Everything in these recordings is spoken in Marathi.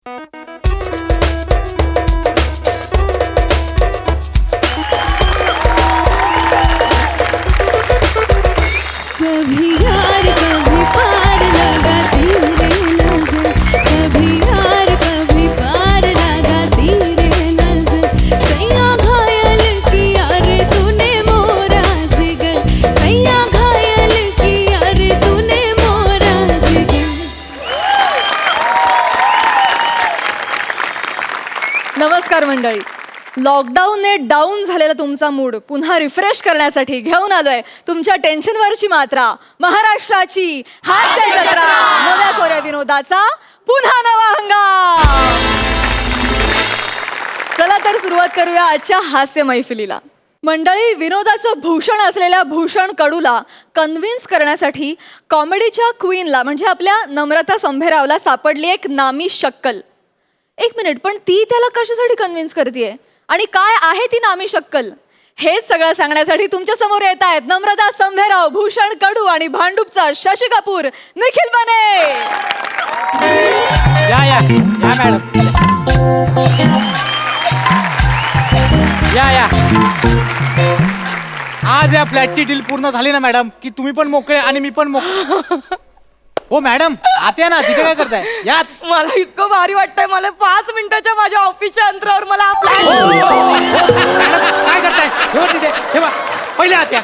कभी यार कभी पार लगाती रे नजर, कभी यार कभी पार लगाती रे नजर। सैया घायल किया रे तूने मोरा जिगर, सैया घायल किया रे तूने मोरा जिगर। नमस्कार मंडळी. लॉकडाऊनने डाऊन झालेला तुमचा मूड पुन्हा रिफ्रेश करण्यासाठी घेऊन आलोय तुमच्या टेन्शनवरची मात्रा, महाराष्ट्राची हास्य जत्रा, नव्या कोऱ्या विनोदाचा पुन्हा नवा हंगाम. चला तर सुरुवात करूया आजच्या हास्य मैफिलीला. मंडळी, विनोदाचं भूषण असलेल्या भूषण कडूला कन्व्हिन्स करण्यासाठी कॉमेडीच्या क्वीनला म्हणजे आपल्या नम्रता संभेरावला सापडली एक नामी शक्कल. एक मिनिट, पण ती त्याला कशासाठी कन्व्हिन्स करतेय आणि काय आहे ती नामी शक्कल, हेच सगळं सांगण्यासाठी तुमच्या समोर येत आहेत नम्रता संभेराव, भूषण कडू आणि भांडूपचा शशी कपूर, निखिल बने. या या या मॅडम, या या. आज या फ्लॅटची डील पूर्ण झाली ना मॅडम, की तुम्ही पण मोकळे आणि मी पण मोकळे. हो मॅडम, आता ना, तिथे काय करताय? या. मला इतकं भारी वाटतंय, मला 5 मिनिटाच्या माझ्या ऑफिसच्या अंतरावर मला मॅडम काय करताय? ठेवा तिथे, ठेवा. पहिले आत या.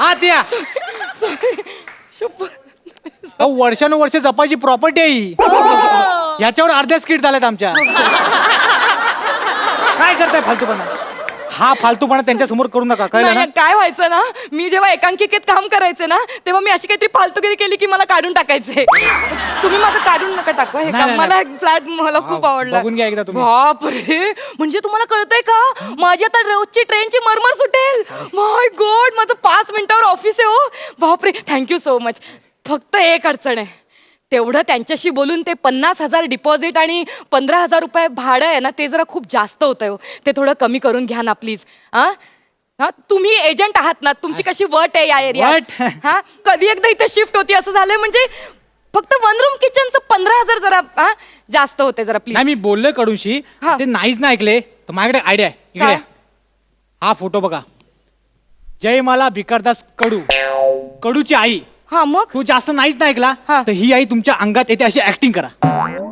आत या. वर्षानुवर्ष जपायची प्रॉपर्टी आहे ही. याच्यावर अर्ध्या स्किट झाल्यात आमच्या. काय करताय फालतूपणा? हा फालतूपणा त्यांच्या समोर करू नका, कळलं ना? काय व्हायचं ना, मी जेव्हा एकांकिकेत काम करायचे ना, तेव्हा मी अशी काहीतरी फालतूगिरी केली की मला काढून टाकायचे. तुम्ही माझं काढून नका टाकू हे काम. मला फ्लॅट मला खूप आवडला. बघून घ्या एकदा तुम्ही. बापरे, म्हणजे तुम्हाला कळतंय का, माझी आता रोजची ट्रेनची मरमर सुटेल. माय गॉड, माझं 5 मिनिटावर ऑफिस आहे. हो बापरे, थँक्यू सो मच. फक्त एक अडचण आहे, तेवढं त्यांच्याशी बोलून ते 50,000 डिपॉझिट आणि 15,000 रुपये भाडं आहे ना, ते जरा खूप जास्त होतं हो. ते थोडं कमी करून घ्या ना प्लीज. हा, तुम्ही एजंट आहात ना, तुमची कशी वट आहे या एरियात. हा, कधी एकदा इथे शिफ्ट होती असं झालंय, म्हणजे फक्त 1 रूम किचनचं 15,000 जरा जास्त होते जरा प्लीज. नाही, मी बोललोय कडूशी, ते नाहीच ना ऐकले. तर माझ्याकडे आयडिया आहे. इकडे हा फोटो बघा. जयमाला भिकारदास कडू, कडूची आई. हा, मग तू जास्त नाहीच ना ऐकला, तर ही आई तुमच्या अंगात येते अशी ऍक्टिंग करा.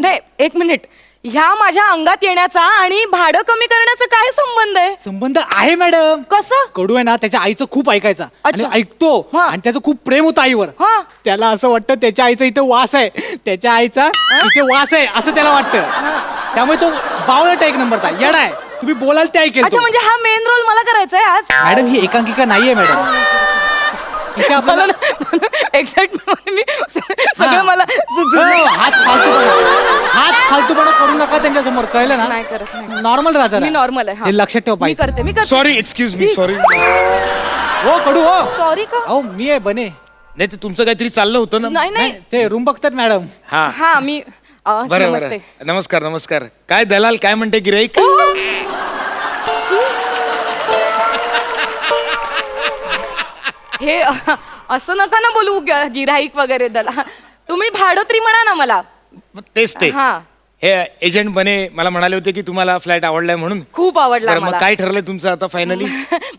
नाही, एक मिनिट, ह्या माझ्या अंगात येण्याचा आणि भाडं कमी करण्याचा काय संबंध आहे? संबंध आहे मॅडम. कसं? कडू आहे ना, त्याच्या आईचं खूप ऐकायचा आणि अच्छा. ऐकतो, हा. आणि त्याचं खूप प्रेम होतं आईवर. हा. त्याला असं वाटतं त्याच्या आईचा इथे वास आहे, त्याच्या आईचा इथे वास आहे असं त्याला वाटतं. त्यामुळे तो बावळट एक नंबरचा येडा आहे. तुम्ही बोलाल ते ऐकेल. अच्छा, म्हणजे हा मेन रोल मला करायचा आहे आज? मॅडम, ही एकांकिका नाहीये मॅडम. इथे आपल्याला एक्झॅक्ट मी सगळं मला हाच फालतूपणा करू नका त्यांच्या समोर, कळलं ना? नाही करत, नाही. नॉर्मल राहा. मी नॉर्मल आहे. हे लक्षात ठेव मी पाहिजे. करते, मी करते. Sorry, excuse me, sorry. हो कडू, हो सॉरी का? अहो मी आहे बने. नाही, ते तुमचं काहीतरी चाललं होतं ना. नाही नाही, ते रूम बघतात मॅडम. हा हा मी बरं बरं. नमस्ते. नमस्कार नमस्कार. काय दलाल, काय म्हणते गिराईक? हे असं नका ना बोलू, गिराईक वगैरे दला. तुम्ही भाडोत्री म्हणा ना मला. तेच ते. हा, हे एजंट बने मला म्हणाले होते की तुम्हाला फ्लॅट आवडलाय म्हणून. खूप आवडला बरं, मग मला. काय ठरलंय तुमचं आता फायनली?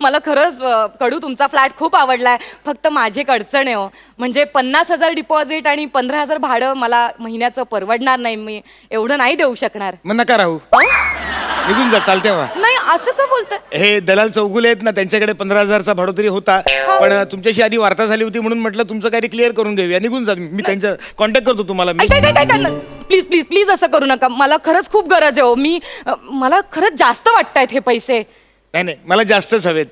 मला खरंच कडू तुमचा फ्लॅट खूप आवडलाय. फक्त माझी एक अडचण आहे हो, म्हणजे 50,000 डिपॉझिट आणि 15,000 भाडं मला महिन्याचं परवडणार नाही. मी एवढं नाही देऊ शकणार. मग नका राहू, निघून जा, चालते वा. नाही, असं का बोलताय? हे दलाल चौगुले आहेत ना, त्यांच्याकडे 15,000चा भाडोतरी होता, पण तुमच्याशी आधी वार्ता झाली होती म्हणून म्हटलं तुमचं काही क्लिअर करून देऊया. निघून जा, मी त्यांच्या कॉन्टॅक्ट करतो तुम्हाला. मी काय काय काय काय, प्लीज प्लीज प्लीज असं करू नका. मला खरंच खूप गरज आहे हो. मला खरंच जास्त वाटतायत हे पैसे. नाही नाही, मला जास्तच हवेत.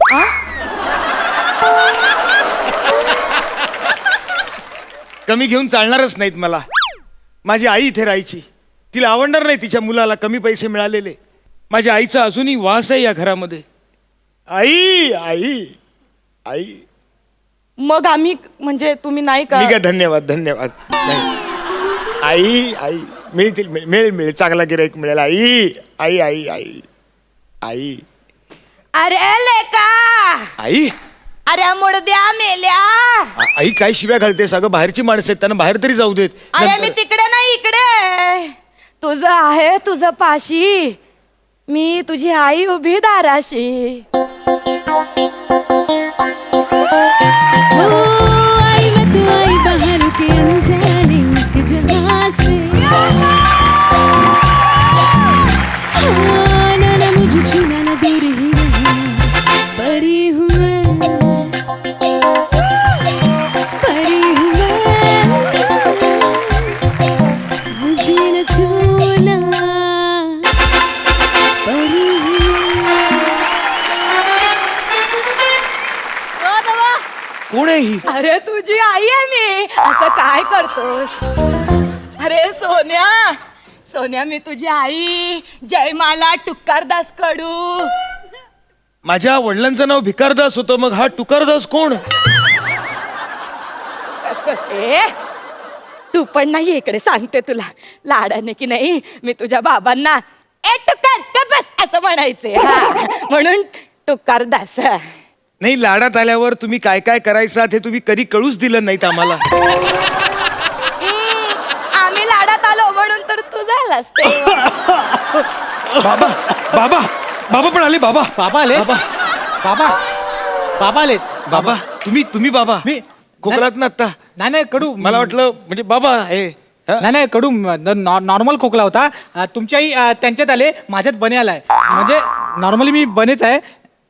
कमी घेऊन चालणारच नाहीत मला. माझी आई इथे राहायची, तिला आवडणार नाही तिच्या मुलाला कमी पैसे मिळालेले. माझ्या आईचा अजूनही वास आहे या घरामध्ये. आई आई आई. मग आम्ही म्हणजे तुम्ही नाही का? ठीक आहे, धन्यवाद धन्यवाद. नाही. आई आई मिळतील, मिळेल चांगला गिराईक मिळेल. आई आई आई आई आई. अरे लेका, आई अरे मुडद्या मेल्या. आई काय शिव्या घालते? सगळं बाहेरची माणसं आहेत, त्यांना बाहेर तरी जाऊ देत. अरे मी तिकडे नाही, इकडे. तुझं आहे तुझं पाशी, मी तुझी आई उभी दाराशी. ओ आई मैं तो आई बाहर के अनजाने एक जहां से. हाँ, ना ना मुझे छूना ना दूर ही रहना, परी हूँ मैं, परी हूँ मैं, मुझे न छूना, परी हूँ मैं. कोण आहे ही? अरे तुझी आई आहे मी. असं काय करतोस? अरे सोन्या, सोन्या मी तुझी आई जयमाला टुक्कारदास कडू. माझ्या वडिलांचं नाव भिकारदास होतं, मग हा टुकारदास कोण? ए तू पण नाही इकडे, सांगते तुला लाडाने की नाही मी तुझ्या बाबांना ए टुकार गप बस असं म्हणायचे. हा म्हणून टुकारदास. नाही, लाडात आल्यावर तुम्ही काय काय करायचं हे तुम्ही कधी कळूच दिलं नाहीत आम्हाला. आम्ही लाडात आलो म्हणून तर तू झालास ते. बाबा बाबा बाबा पण आले. बाबा बाबा आले. बाबा बाबा बाबा आलेत. बाबा तुम्ही बाबा मी खोकलात ना आता. नाही नाही कडू मला वाटलं म्हणजे बाबा हे हा? नाही नाही कडू नॉर्मल खोकला होता. तुमच्याही त्यांच्यात आले, माझ्यात बने आलाय. म्हणजे नॉर्मली मी बनेच आहे.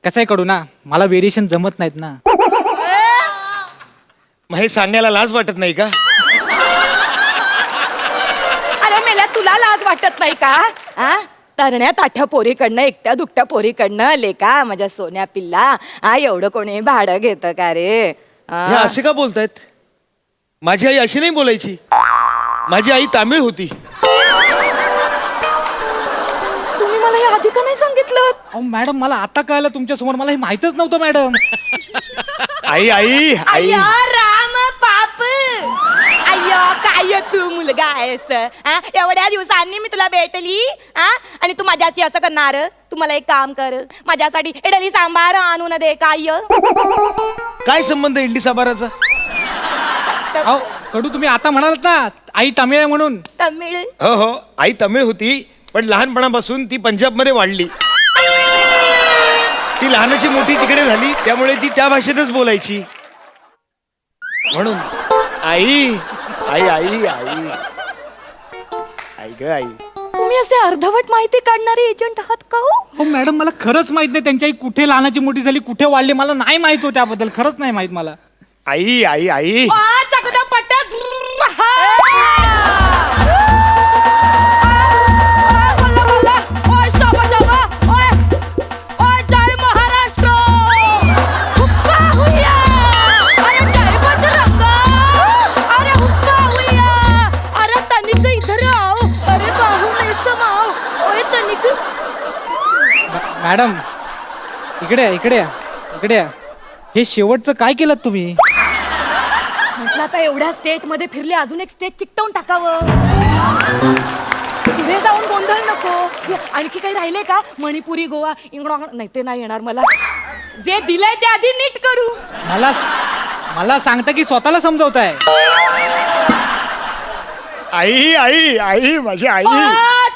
कसं आहे कडू ना, मला व्हेरिएशन जमत नाहीत ना. मग हे सांगायला लाज वाटत नाही का? अरे मेल्या तुला लाज वाटत नाही का? हा तरण्या ताठ्या पोरीकडनं एकट्या दुकट्या पोरीकडनं लेका माझ्या सोन्या पिल्ला हा एवढं कोणी भाडं घेतं का रे? हा? हे असे का बोलतायत? माझी आई अशी नाही बोलायची. माझी आई तामिळ होती. तुम्ही मला हे आधी का नाही सांगितलं? अहो मॅडम, मला आता कळलं तुमच्या समोर, मला हे माहितच नव्हतं मॅडम. आई आई आई अय्या राम पाप. अय्यो काय तू मुलगा आहेस हा? एवढ्या दिवसांनी मी तुला भेटली हा आणि तू माझ्याशी असं करणार? तू मला एक काम कर, माझ्यासाठी इडली सांबार आणून दे. काय संबंध इडली सांबाराचा? अहो कडू, तुम्ही आता म्हणालात ना आई तामिळ आहे म्हणून. तमिळ. हो हो, आई तमिळ होती, पण लहानपणापासून ती पंजाबमध्ये वाढली. ती लहानाची मोठी तिकडे झाली, त्यामुळे ती त्या भाषेतच बोलायची. म्हणून आई आई आई आई आई ग आई. तुम्ही असे अर्धवट माहिती काढणारे एजंट आहात का हो? हो मॅडम, मला खरंच माहित नाही त्यांची आई कुठे लहानाची मोठी झाली, कुठे वाढली, मला नाही माहित हो त्याबद्दल. खरंच नाही माहित मला. आई आई आई मॅडम इकडे या, इकडे या, इकडे या. हे शेवटचं काय केलं तुम्ही? म्हटलं आता एवढ्या स्टेट मध्ये फिरले, अजून एक स्टेट चिकटवून टाकावं. पुढे जाऊन गोंधळ नको. आणखी काही राहिले का? मणिपुरी, गोवा, इंग्लंड नाही, ते नाही येणार मला. जे दिलंय ते आधी नीट करू. मला मला सांगता की स्वतःला समजवताय? आई आई आई माझी आई.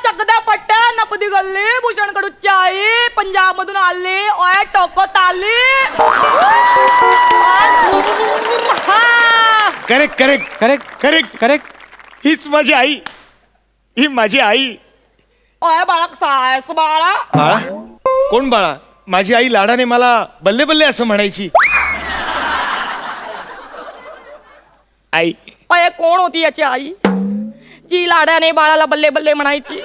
चकदा पट्टा नपदी गल्ली भूषण कडूची आई पंजाब मधून आली. ओय टोकत आली. Correct correct correct correct correct. हीच माझी आई. ही माझी आई. ओय बाळा सायस बाळा. बाळा? कोण बाळा? माझी आई लाडाने मला बल्ले बल्ले असं म्हणायची. आई ओय कोण होती याची आई जी लाडाने बाळाला बल्ले बल्ले म्हणायची?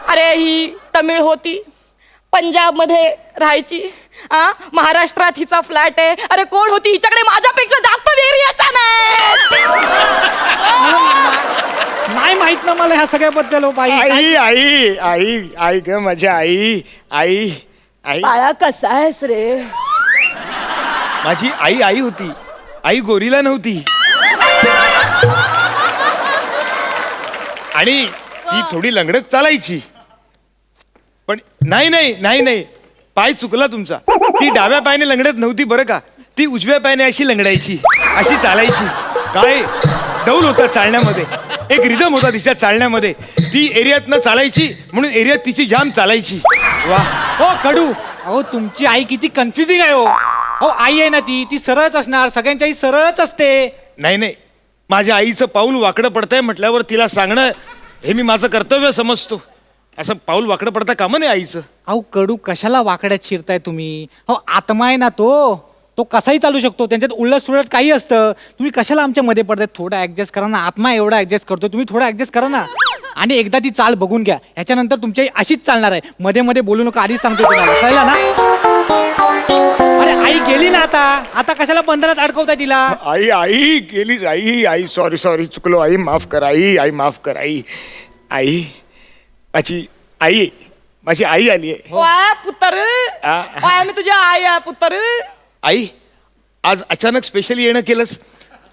अरे ही तमिळ होती, पंजाब मध्ये राहायची. महाराष्ट्रात हिचा फ्लॅट आहे. अरे कोण होती? हिच्याकडे माझ्यापेक्षा जास्त व्हेरिएशन आहे. नाही माहित ना मला ह्या सगळ्याबद्दल. हो बाई. आई आई आई आई ग माझी आई आई आई. बाळा कसा आहेस रे? माझी आई आई होती. आई गोरीला नव्हती. आणि ती थोडी लंगडत चालायची. पण नाही नाही नाही नाही, पाय चुकला तुमचा. ती डाव्या पायाने लंगडत नव्हती बरं का. ती उजव्या पायाने अशी लंगडायची, अशी चालायची. काय डौल होता चालण्यामध्ये. एक रिदम होता तिच्या चालण्यामध्ये. ती एरियातनं चालायची म्हणून एरियात तिची जाम चालायची. वा. हो कडू, अहो तुमची आई किती कन्फ्युजिंग आहे हो. अहो आई आहे ना ती सरळच असणार, सगळ्यांची आई सरळच असते. नाही नाही, माझ्या आईचं पाऊल वाकडं पडतंय म्हटल्यावर तिला सांगणं हे मी माझं कर्तव्य समजतो. असं पाऊल वाकडं पडता कामा नाही आईचं. अहो कडू, कशाला वाकड्यात शिरताय तुम्ही? अहो आत्मा आहे ना तो कसाही चालू शकतो. त्यांच्यात उलट सुलट काही असतं. तुम्ही कशाला आमच्या मध्ये पडताय? थोडं ऍडजस्ट करा ना. आत्मा एवढा ऍडजस्ट करतो, तुम्ही थोडं ऍडजस्ट करा ना. आणि एकदा ती चाल बघून घ्या, याच्यानंतर तुमची आई अशीच चालणार आहे. मध्ये मध्ये बोलू नका, आधीच सांगतो तुम्हाला, कळलं ना? अरे आई गेली ना आता कशाला बंधनात अडकवताय तिला? आई गेलीच. आई सॉरी चुकलो. आई माफ कर. आई माफ कर. आई माझी आई आली आहे. वाय पुत्र, आ. वाय मी तुझी आई आहे पुत्र. आई, आज अचानक स्पेशल येणं केलंस.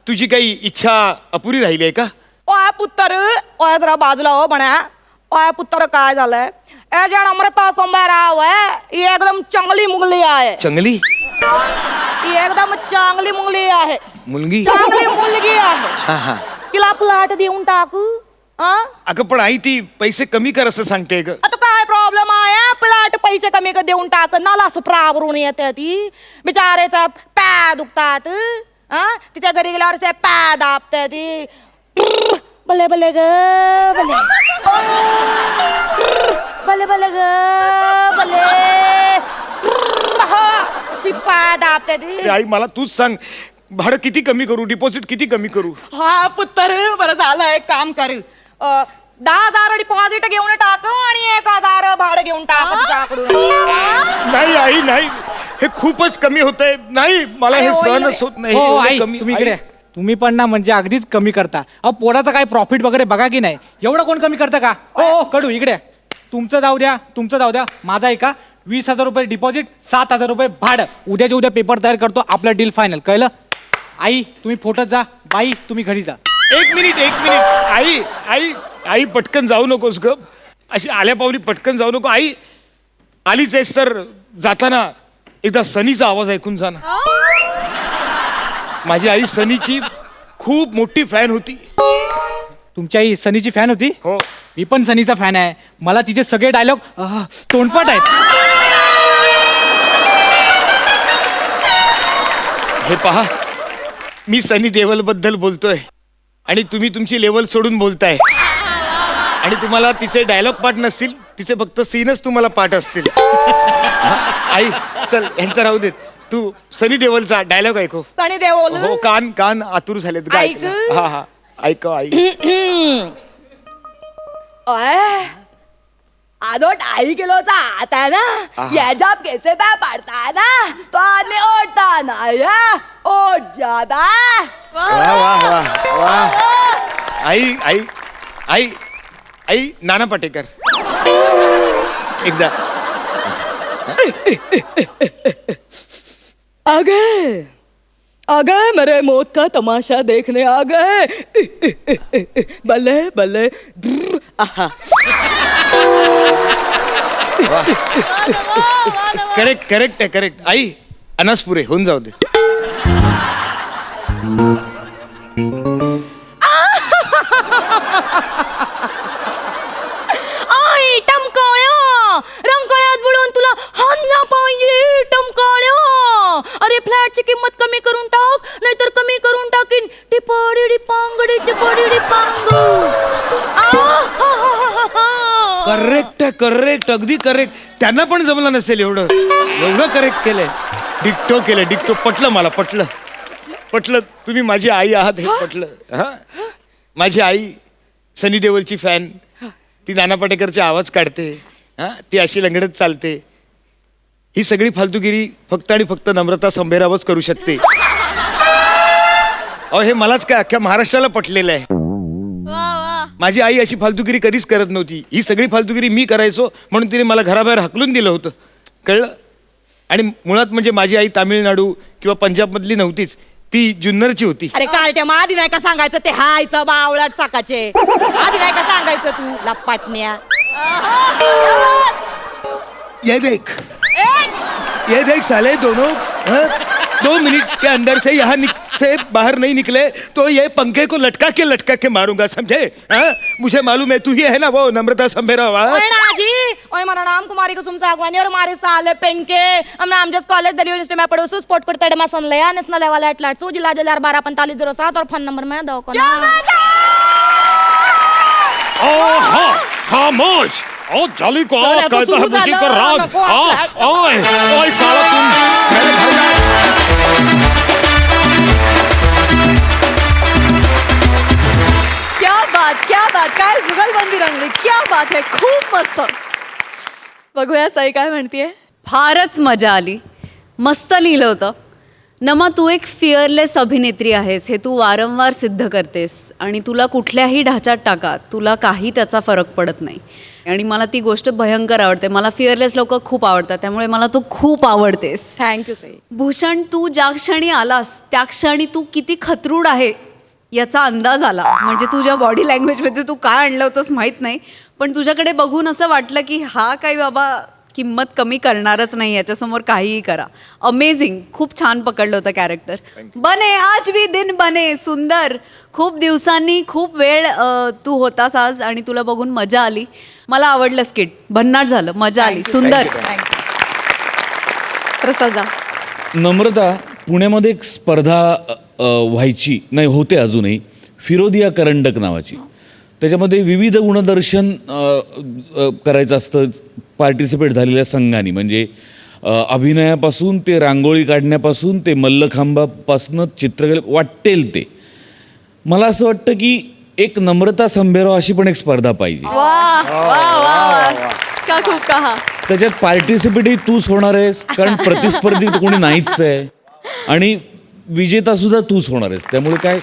तुझी काही इच्छा अपुरी राहिली आहे का? ओय पुत्र, ओय जरा बाजूला हो बण्या. ओय पुत्र, काय झालंय? ए जण अमृता संभाराव आहे, ही एकदम चांगली मुलगी आहे. चंगली ही एकदम चांगली मुलगी आहे. मुलगी? चांगली मुलगी आहे. हा. तिला प्लॉट देऊन टाकू? अगं पण आई ती पैसे कमी कर असं सांगते ग. आता काय प्रॉब्लेम आहे? प्लॉट पैसे कमी देऊन टाक. नाला सुप्रावरून येते ती. बिचारेचा पॅ दुखतात. तिच्या घरी गेल्यावर पॅ दाबते ती. बले बले ग बले, बले बले ग बले, शिपा दाबते ती. आई मला तूच सांग, भाडं किती कमी करू? डिपॉझिट किती कमी करू? हा पुत्र, बरं झालं, एक काम कर. 10,000 डिपॉझिट घेऊन टाक आणि 1,000 भाडं घेऊन टाक तिच्याकडून. नाही आई नाही, हे खूपच कमी होतंय. नाही, मला हे अरे, सहनच होत नाही. हो एवढं आई, कमी. तुम्ही इकडे या. तुम्ही पण ना म्हणजे अगदीच कमी करता. अहो पोराचा काय प्रॉफिट वगैरे बघा की नाही, एवढं कोण कमी करतं का? हो कडू इकडे या. तुमचं जाऊ द्या, माझा ऐका. 20,000 रुपये डिपॉझिट, 7,000 रुपये भाडं. उद्याच्या उद्या पेपर तयार करतो, आपलं डील फायनल. कळलं? आई तुम्ही फोटोत जा, बाई तुम्ही घरी जा. एक मिनिट. आई पटकन जाऊ नकोस ग. अशी आल्या पावली पटकन जाऊ नको. आई आलीच आहेस तर जाताना एकदा सनीचा आवाज ऐकून जा ना. माझी आई सनीची खूप मोठी फॅन होती. तुमची आई सनीची फॅन होती? हो. मी पण सनीचा फॅन आहे. मला तिचे सगळे डायलॉग तोंडपाठ आहेत. हे पहा, मी सनी देओल बद्दल बोलतोय आणि तुम्ही तुमची लेवल सोडून बोलताय. आणि तुम्हाला तिचे डायलॉग पाठ नसतील, तिचे फक्त सीनच तुम्हाला पाठ असतील. आई चल, यांचा राहू देत. तू सनी देओलचा डायलॉग ऐकव. सनी देओल. हो, कान आतुर झालेत. ऐक. हा ऐक. आदो ढाई किलोचा आता ना, ये जब कैसे पै पड़ता ना तो आदमी उठता ना या उठ जाता. वाह. आई नाना पाटेकर एकदा. आ गए मेरे मौत का तमाशा देखने आ गए. बल्ले बल्ले. आहा. करेक्ट. आई अनासपुरे होऊन जाऊ दे. आई टमकाळ्या, रंकाळ्यात बुडवून तुला हाणला पाहिजे टमकाळ्या. अरे फ्लॅटची किंमत कमी करून टाक, नाहीतर कमी करून टाकीन. टिपाडी डिपांगडी टिपाडी डिपांग. करेक्ट अगदी करेक्ट. त्यांना पण जमलं नसेल एवढं करेक्ट केलंय. डिक्टो पटलं मला. पटलं तुम्ही माझी आई आहात हे पटलं. हा, माझी आई सनी देओलची फॅन. ती नाना पाटेकरचे आवाज काढते. हा, ती अशी लंगडत चालते. ही सगळी फालतूगिरी फक्त आणि फक्त नम्रता संभेरावच करू शकते. अहो हे मलाच काय, अख्ख्या महाराष्ट्राला पटलेलं आहे. माझी आई अशी फालतूगिरी कधीच करत नव्हती. ही सगळी फालतूगिरी मी करायचो म्हणून तिने मला घराबाहेर हाकलून दिलं होतं. कळलं? आणि मुळात म्हणजे माझी आई तामिळनाडू किंवा पंजाबमधली नव्हतीच, ती जुन्नरची होती. अरे काल त्या आधी नाही का सांगायचं ते हायचं बावळाट साकाचे. आधी नाही का सांगायचं तू लपाटण्या. ये देख साले दोनों 2 मिनट के अंदर से यहाँ से बाहर नहीं निकले तो ये पंखे को लटका के मारूंगा, समझे? हाँ? मुझे मालूम है, तू ही है ना वो नम्रता संभेरा हुआ। ओए ना जी, ओए मेरा नाम कुमारी कुसुम सागवानी और हमारे साल है पेंके। हम नाम जस्ट कॉलेज दिल्ली यूनिवर्सिटी में पढ़ो, स्पोर्ट करते हैं मसन ले नेशनल लेवल एथलेट सो जिला जलार 124507 और फोन नंबर में दो को ना। खामोश। ओ जाली को चल, कहता है शुरू मुझे झालं, कर राग। नको आपल्या- ओए ओए साला तुम मेरे घर में क्या बात काय जुगलबंदी रंगली, क्या बात आहे, खूप मस्त. बघूया साई काय म्हणतीये. फारच मजा आली, मस्त लिहिलं होतं. नमा, तू एक फिअरलेस अभिनेत्री आहेस हे तू वारंवार सिद्ध करतेस आणि तुला कुठल्याही ढाच्यात टाका, तुला काही त्याचा फरक पडत नाही आणि मला ती गोष्ट भयंकर आवडते. मला फिअरलेस लोक खूप आवडतात, त्यामुळे मला तू खूप आवडतेस. थँक्यू साई. भूषण, तू ज्या क्षणी आलास त्या क्षणी तू किती खतरूड आहे याचा अंदाज आला. म्हणजे तुझ्या बॉडी लँग्वेजमध्ये तू काय आणलं होतंस माहीत नाही, पण तुझ्याकडे बघून असं वाटलं की हा काही बाबा किंमत कमी करणारच नाही, याच्यासमोर काहीही करा. अमेझिंग, खूप छान पकडलं होतं कॅरेक्टर. बने आज भी दिन बने, सुंदर. खूप दिवसांनी खूप वेळ तू होतास आज आणि तुला बघून मजा आली. मला आवडलं स्किट, भन्नाट झालं, मजा आली, सुंदर. प्रसादा. नम्रता, पुण्यामध्ये एक स्पर्धा व्हायची नाही, होते अजूनही, फिरोदिया करंडक नावाची. त्याच्यामध्ये विविध गुणदर्शन करायचं असतं पार्टिसिपेट झालेल्या संघांनी. म्हणजे अभिनयापासून ते रांगोळी काढण्यापासून ते मल्लखांबापासून चित्रकले वाटेल ते. मला असं वाटतं की एक नम्रता संभेराव अशी पण एक स्पर्धा पाहिजे. वा वा वा, का खूप कहा. त्याच्यात पार्टिसिपेटही तूच होणार आहेस, कारण प्रतिस्पर्धी कोणी नाहीच आहे, आणि विजेता सुद्धा तूच होणार आहेस. त्यामुळे काय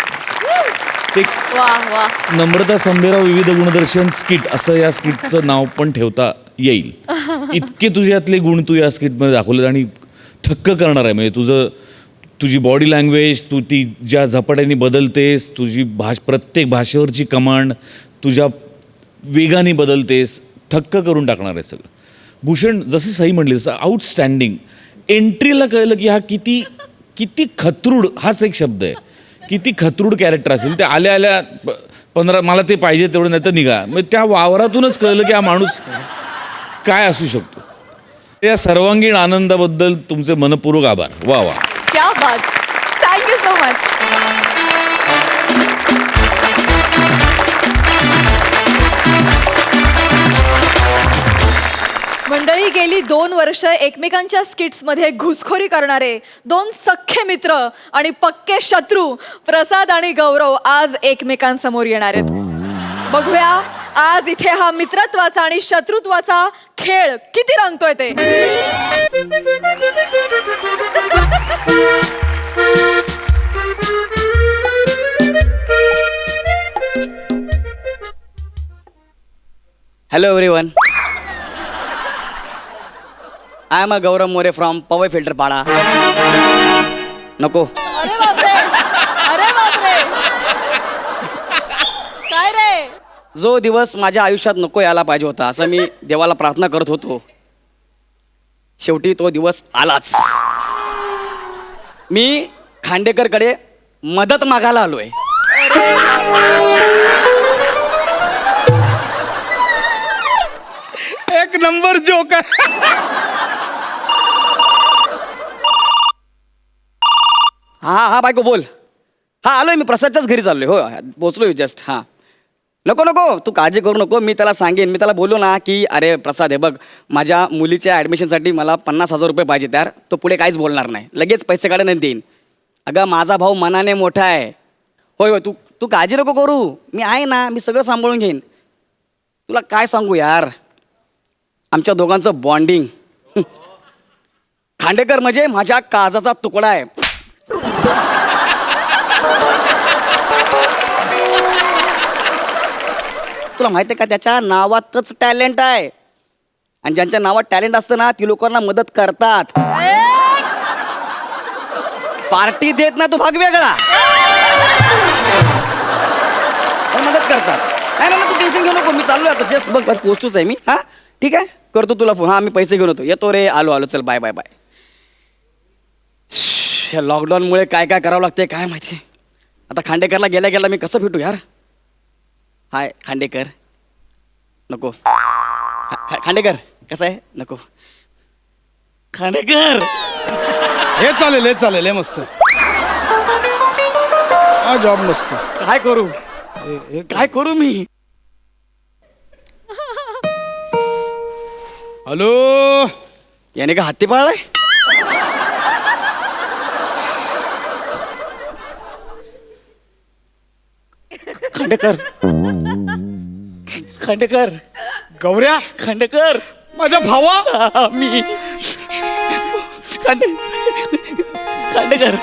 ते वा वा. नम्रता संभेराव विविध गुणदर्शन स्किट असं या स्किटचं नाव पण ठेवता येईल. इतके तुझ्यातले गुण तू या स्किटमध्ये दाखवले आणि थक्क करणार आहे. म्हणजे तुझी बॉडी लँग्वेज, तू ती ज्या झपाट्याने बदलतेस, तुझी प्रत्येक भाषेवरची कमांड तुझ्या वेगाने बदलतेस, थक्क करून टाकणार आहे सगळं. भूषण, जसं सई म्हणली तसं आउटस्टँडिंग. एंट्रीला कळलं की हा किती खतरूड, हाच एक शब्द आहे, किती खतरूड कॅरेक्टर असेल. ते आल्या आल्या 15 मला ते पाहिजे तेवढं, नाही तर निघा. मग त्या वावरातूनच कळलं की हा माणूस काय असू शकतो. या सर्वांगीण आनंदाबद्दल तुमचे मनपूर्वक आभार. वा वा. क्या बात. Thank you so much. मंडळी, गेली 2 वर्ष एकमेकांच्या स्किट्समध्ये घुसखोरी करणारे 2 सख्खे मित्र आणि पक्के शत्रू प्रसाद आणि गौरव आज एकमेकांसमोर येणार आहेत. बघूया आज इथे हा मित्रत्वाचा आणि शत्रुत्वाचा खेळ किती रंगतोय ते. Hello everyone. I am a Gaurav More from Powai Filter Pada. नको. अरे बापरे, अरे बापरे, काय रे. जो दिवस माझ्या आयुष्यात नको यायला पाहिजे होता असं मी देवाला प्रार्थना करत होतो, शेवटी तो दिवस आलाच. मी खांडेकरकडे मदत मागायला आलोय. एक नंबर जोक आहे. हा बायको बोल. हा आलोय मी, प्रसादच्याच घरी चाललोय. हो पोचलोय जस्ट. हा नको नको, तू काळजी करू नको. मी त्याला सांगेन, मी त्याला बोललो ना की अरे प्रसाद, हे बघ, माझ्या मुलीच्या ॲडमिशनसाठी मला 50,000 रुपये पाहिजे. त्यार तो पुढे काहीच बोलणार नाही, लगेच पैसे काढून आणि देईन. अगं माझा भाऊ मनाने मोठा आहे. होय होय, तू काळजी नको करू, मी आहे ना, मी सगळं सांभाळून घेईन. तुला काय सांगू यार, आमच्या दोघांचं बॉन्डिंग. खांडेकर म्हणजे माझ्या काळजाचा तुकडा आहे. तुला माहिती आहे का, त्याच्या नावातच टॅलेंट आहे, आणि ज्यांच्या नावात टॅलेंट असतं ना ती लोकांना मदत करतात. पार्टी देत ना तो भाग वेगळा, पण मदत करतात. नाही ना, तू टेन्शन घेऊ नको, मी चालू आता जस्ट बघ पोचतोच आहे मी. हा ठीक आहे, करतो तुला फोन. हा मी पैसे घेऊन येतो. येतो रे, आलो चल, बाय बाय बाय. या लॉकडाऊनमुळे काय काय करावं लागते काय माहिती. आता खांडेकरला गेल्या गेल्या मी कसं भेटू यार. हाय खांडेकर. नको. खांडेकर कसं आहे. नको. खांडेकर. हे चालेल हे मस्त. हा जॉब मस्त. काय करू काय करू मी. हॅलो. याने का हत्ती पाळलाय. खांडेकर. खांडेकर. गौऱ्या खांडेकर. माझ्या भावा. मी खांडेकर.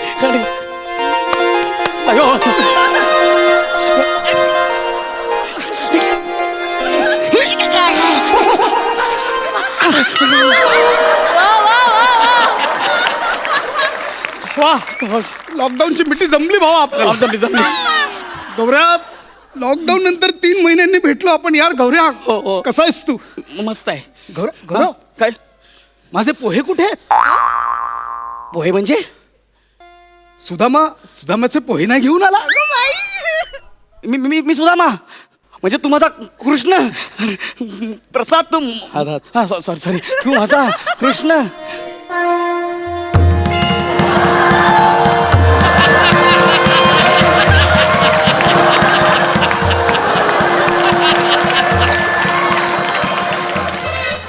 अयो. वा लॉकडाऊनची मिठी जमली भावा आपल्याला. जमली. गौऱ्या लॉकडाऊन नंतर 3 महिन्यांनी भेटलो आपण यार. गौऱ्या हो. कसा आहेस तू. मस्त आहे. गौरव काय माझे पोहे कुठे आहेत. पोहे म्हणजे सुदामाचे पोहे नाही घेऊन आला. मी सुदामा म्हणजे तू माझा कृष्ण. प्रसाद तू. हा सॉरी तू माझा कृष्ण.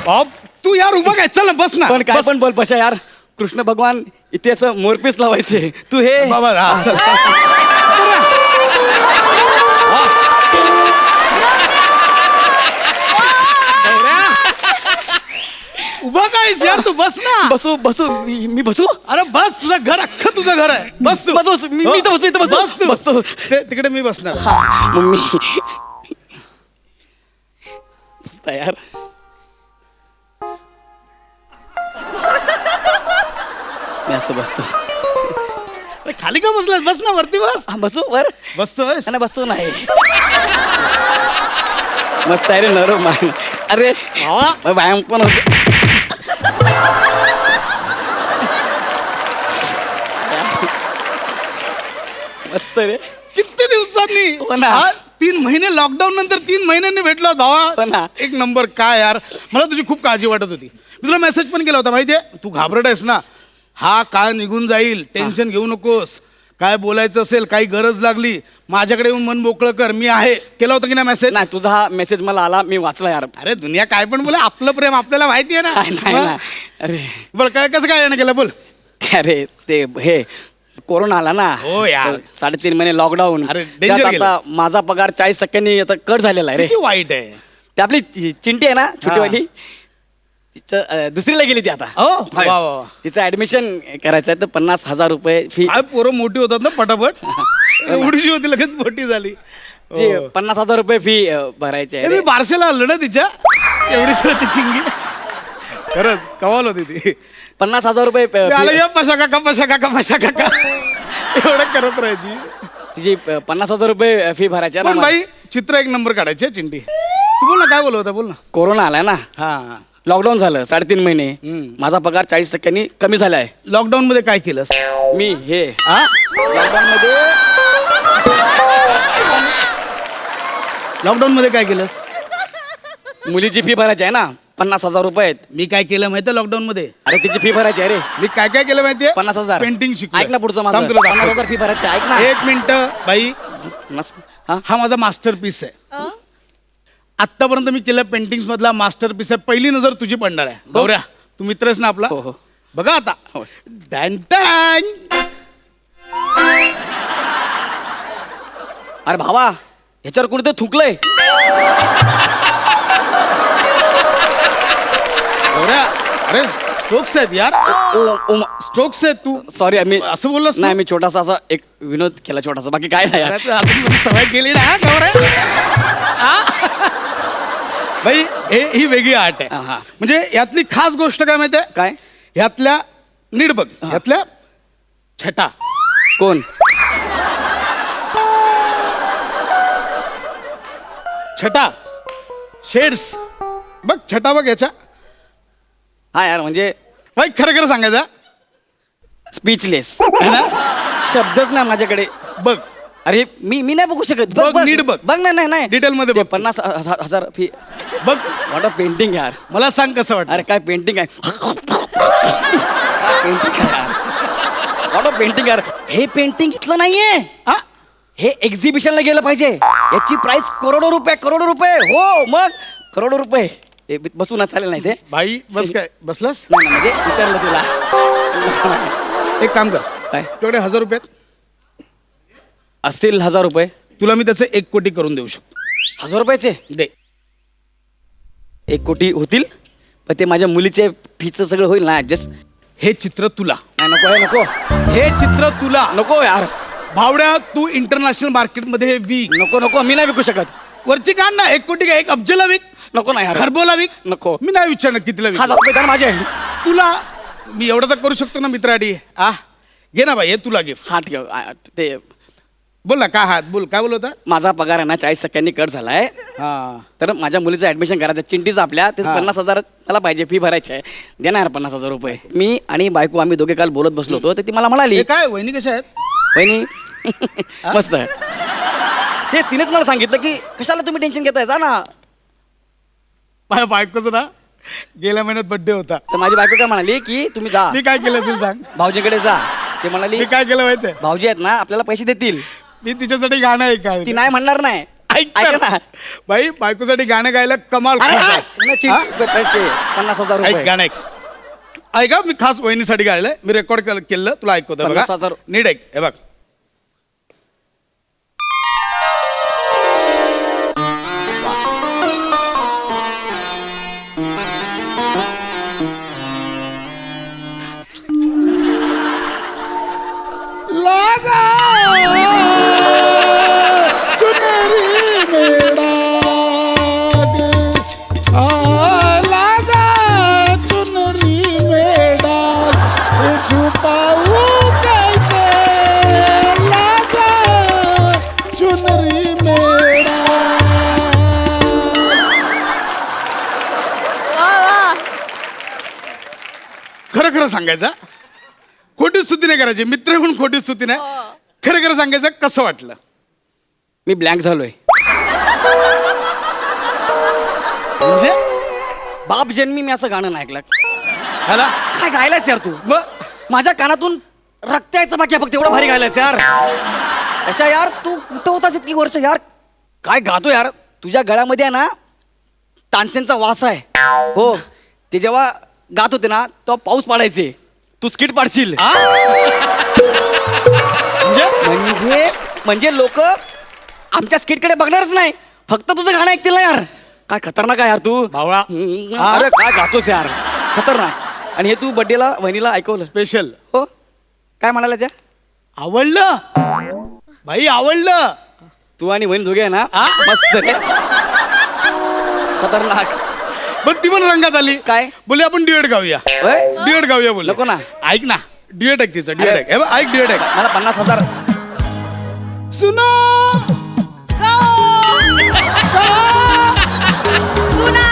बाप तू यार उभा काय. चल ना बस ना. पण काय बस. पण बोल पशा यार. कृष्ण भगवान इथे असं मोरपीस लावायचे. तू हे बाबा हा, चल. उभा कायस यार तू बस ना. बसू मी बसू. अरे बस तुझं घर अख्खं तुझं घर आहे. बस तू. बस मी इथं बसू इथं बस तू. बसतो. तिकडे मी बसणार. मम्मी मस्त आहे यार. मी असं बसतो. अरे खाली का बसलास. बस ना वरती बस. हा बसू वर. बसतोय. नाही बसतो नाही. मस्त आहे रे नरम आहे. अरे व्यायाम पण होते. मस्त रे. किती दिवसांनी. हो ना. 3 महिने लॉकडाऊन नंतर 3 महिन्यांनी भेटलो हो भावा. ना. एक नंबर. काय यार मला तुझी खूप काळजी वाटत होती. मी तुला मेसेज पण केला होता माहितीये. तू घाबरट आहेस ना. हा काळ निघून जाईल. टेन्शन घेऊ नकोस. काय बोलायचं असेल काही गरज लागली माझ्याकडे येऊन मन मोकळं कर. मी आहे. केला होता की नाही मेसेज. नाही तुझा हा मेसेज मला आला मी वाचला यार. अरे दुनिया काय पण बोले. आपलं प्रेम आपल्याला माहिती आहे नाही ना. ना. अरे बरं काय कसं काय यानं केलं बोल. अरे ते हे कोरोना आला ना. हो यार. 3.5 महिने लॉकडाऊन. अरे, danger त्यात गेलं. आता माझा पगार 40% आता कट झालेला आहे रे. किती वाईट आहे. ते आपली चिंटी आहे ना छोटीवाली. तिचं दुसरीला गेली ती आता. हो होय. वा वा. तिचं ऍडमिशन करायचं आहे तर 50,000 रुपये फी. काय पोरं मोठी होतात ना पटापट. एवढीशी होती लगेच मोठी झाली. जी हो. 50,000 रुपये फी भरायची आहे मी रे. बारशेला आलो ना तिच्या. एवढीच होती चिंगी. खरंच कमाल होती ती. 50,000 रुपये आलं या पशा काका पशा काका पशा काका एवढं करत राहायची. तिची 50,000 रुपये फी भरायची आहे पण ना. बाई चित्र एक नंबर काढायचे चिंटी. तू बोल ना काय बोलत होता बोल ना. कोरोना आलाय ना. हा लॉकडाऊन झालं 3.5 महिने. माझा पगार 40% कमी झालाय. लॉकडाऊन मध्ये काय केलंस. मी हे हा लॉकडाऊन मध्ये काय केलंस. मुलीची फी भरायची आहे ना 50,000 रुपये आहेत. मी काय केलं माहितीये लॉकडाऊन मध्ये. अरे तिची फी भरायची आहे रे. मी काय काय केलं माहितीये. 50,000 पेंटिंग शिकलो. ऐक ना पुढचं माझं. थांब तुला दाखवतो. 50,000 फी भरायची आहे. ऐक ना. 1 मिनिट बाई. हा? हा माझा मास्टर पीस आहे. आतापर्यंत मी केलं पेंटिंग्स मधला मास्टर पीस आहे. पहिली नजर तुझी पडणार आहे. गौऱ्या तू मित्र आहेस ना आपला. हो, हो. बघा आता. हो. डॅन अरे भावा ह्याच्यावर कोणीतरी थुकलंय. गौऱ्या अरे स्ट्रोक्स आहेत यार. स्ट्रोक्स आहेत. तू सॉरी आम्ही असं बोललास तू? नाही मी छोटासा असा एक विनोद केला छोटासा बाकी काय नाही यार. अरे, आता तुम्ही सवय केली ना गौऱ्या. भाई ही वेगळी आर्ट आहे. हा. म्हणजे यातली खास गोष्ट काय माहितीये. काय ह्यातल्या नीट बघ. ह्यातल्या छटा कोण छटा शेड्स बघ. छटा बघ याच्या. हा यार म्हणजे भाई खरं खरं सांगायचं. स्पीचलेस है ना? शब्दच नाही माझ्याकडे. बघ अरे मी नाही बघू शकत. बघ, नीट बघ. बग नाही नाही Detail मध्ये ते बघ. 50,000 फी. बघ वॉट अ पेंटिंग यार. मला सांग कसं वाटतं. अरे काय पेंटिंग आहे. काय पेंटिंग आहे यार. वॉट अ पेंटिंग यार. हे पेंटिंग इथलं नाहीये. हा? हे एक्झिबिशनला गेलं पाहिजे. याची प्राइस करोडो रुपये. हो मग करोडो रुपये. हे बसू ना चालेल नाही ते. भाई बस काय बसलास. नाही ना, म्हणजे विचारलं तुला. एक काम कर, काय? तुझ्याकडे 1,000 रुपयात असतील 1,000 रुपये. तुला मी त्याचे 1 कोटी करून देऊ शकतो. 1,000 रुपयाचे दे. 1 कोटी होतील. पण ते माझ्या मुलीचे फीचं सगळं होईल ना ऍडजस्ट. हे चित्र तुला, नाही नको आहे नको. हे चित्र तुला. नको यार. भावड्या तू इंटरनॅशनल मार्केटमध्ये हे विक. नको मी नाही विकू शकत. वरची काढ ना. 1 कोटी काय 1 अब्जला विक. नको ना यार. खरबोला विक. नको. मी नाही विचारणार कितीला विक. 1,000 रुपये द्या ना माझे. तुला मी एवढं तर करू शकतो ना मित्राडी. घे ना भाई, हे तुला गिफ्ट. हा ठीक आहे. ते बोल ना काय हात बोल, काय बोल होता. माझा पगार आहे ना 40% कट झालाय. हा तर माझ्या मुलीचं ऍडमिशन करायचं चिंटीचं आपल्या ते हा. 50,000 मला पाहिजे. फी भरायची आहे. देणार 50,000 रुपये. मी आणि बायको आम्ही दोघे काल बोलत बसलो होतो तर ती मला म्हणाली हे काय वहिनी कशा आहेत. वहिनी मस्त आहे. ते तिनेच मला सांगितलं की कशाला तुम्ही टेन्शन घेताय जा ना. माझ्या बायकोचा ना गेल्या महिन्यात बर्थडे होता. तर माझी बायको काय म्हणाली की तुम्ही जा मी काय केलं तुला सांग. भाऊजीकडे जा. ते म्हणाली मी काय केलं माहितीये. भाऊजी आहेत ना आपल्याला पैसे देतील. मी तिच्यासाठी गाणं ऐकाय. ती नाही म्हणणार नाही. ऐक ऐका ना. ना. बाई बायकोसाठी गाणं गायला कमाल अरे खुश हा, आहे. पुन्हा हा? पैसे 50,000 ऐक रुपये. गाणं ऐक. ऐका मी खास वहिनीसाठी गायलंय. मी रेकॉर्ड केलं तुला ऐकवतो बघा. 50,000. नीट ऐक. हे बघ. खरं खरं सांगायचं, खोटी स्तुती नाही करायची. मित्र म्हणून खोटी स्तुती नाही. खरं खरं सांगायचं कसं वाटलं. मी ब्लँक झालोय. म्हणजे बाप जन्मी मी असं गाणं नाही ऐकलं. ह्याला काय गायलायस यार तू. मग माझ्या कानातून रक्त यायचं बाकी आहे फक्त. एवढं भारी गायलायस यार. अशा यार तू कुठं होतास इतकी वर्ष यार. काय गातो यार. तुझ्या गळ्यामध्ये आहे ना तानसेनचा वास आहे. हो ते जेव्हा गात होते ना तेव्हा पाऊस पाडायचे. तू स्किट पाडशील. म्हणजे म्हणजे लोक आमच्या स्किटकडे बघणारच नाही. फक्त तुझं गाणं ऐकतील ना यार. काय खतरनाक आहे यार तू. भावळा. अरे काय गातोस यार. खतरनाक. आणि हे तू बड्डेला वहिनीला ऐकवलं. स्पेशल. हो काय म्हणाला त्या. आवडलं भाई आवडलं. तू आणि वहिनी दोघे आहे ना मस्त रे. खतरनाक. पण ती पण रंगात आली. काय? बोले आपण ड्युएट गाऊया. होय? ड्युएट गाऊया बोल. नको ना. ऐक ना ड्युएट ऐक तिचं. ड्युएट ऐक. हे बघ, ऐक ड्युएट ऐक. मला 50,000 सुनो सुना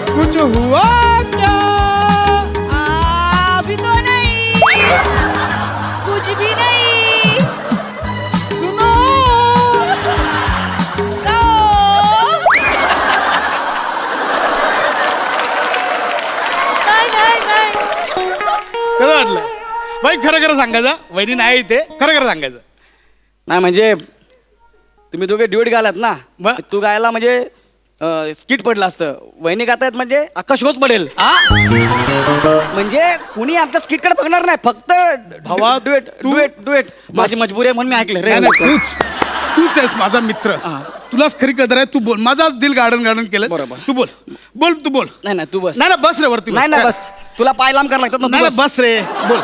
कुछ हुआ क्या. अभी तो नहीं, कुछ भी नहीं. सुनो नाही. कसं वाटलं भाई. खरं खरं सांगायचं. वहिनी नाही इथे. खरं खरं सांगायचं. नाही म्हणजे तुम्ही दोघे ड्युएट गायलात ना. ब- तू गायला म्हणजे स्किट पडलं असतं. वहिनी गातायत म्हणजे अख्खा शोच पडेल. म्हणजे कुणी आमच्या स्किटकडे बघणार नाही. फक्त भावा, डुएट तू- डुएट डुएट. माझी मजबुरी आहे म्हणून मी ऐकलं रे. नाही, नाही, तूच आहेस माझा मित्र. तुलाच खरी कदर आहे. तू बोल. माझाच दिल गार्डन केलं. बरोबर. तू बोल बोल तू बोल. नाही तू बस. नाही ना बस रे वरती. नाही बस. तुला पाय लांब करायला लागतात ना. नाही तू ना बस रे. बोल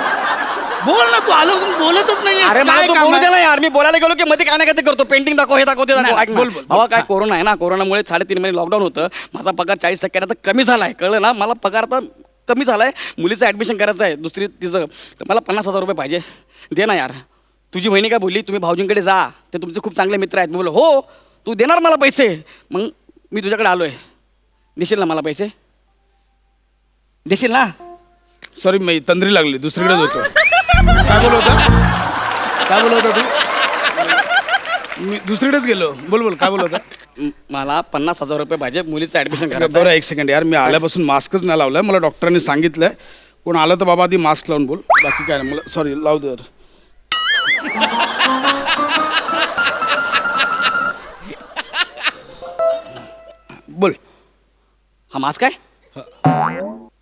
बोल ना. तू आलं बोलतच नाही. अरे मला तू बोलू दे ना यार. मी बोलायला गेलो की मध्ये काय ना काय ते करतो. पेंटिंग दाखव, हे दाखव, ते दाखव. नाही, ऐक ना. बोल, बोल, बोल. भावा काय हा. कोरोना आहे ना. कोरोनामुळे 3.5 महिने लॉकडाऊन होतं. माझा पगार 40% आता कमी झालाय. कळलं ना. मला पगार आता कमी झालाय. मुलीचं ऍडमिशन करायचं आहे दुसरी तिचं. तर मला 50,000 रुपये पाहिजे. दे ना यार. तुझी बहिणी काय बोलली तुम्ही भाऊजींकडे जा. ते तुमचे खूप चांगले मित्र आहेत. मी बोललो हो तू देणार मला पैसे. मग मी तुझ्याकडे आलोय. देशील ना मला पैसे. देशील ना. सॉरी मी तंद्री लागली. दुसरीकडेच होतो. काय बोलत होता? काय बोलत होता तू? मी दुसरीकडेच गेलो. बोल बोल, काय बोलत होता? मला 50,000 रुपये पाहिजे मुलीचं ऍडमिशन करायचं बरं, एक सेकंड यार, मी आल्यापासून मास्कच नाही लावलाय. मला डॉक्टरांनी सांगितलंय कोण आलं तर बाबा आधी मास्क लावून बोल, बाकी काय नाही. मला सॉरी, लावू दे. बोल. हा मास्क आहे.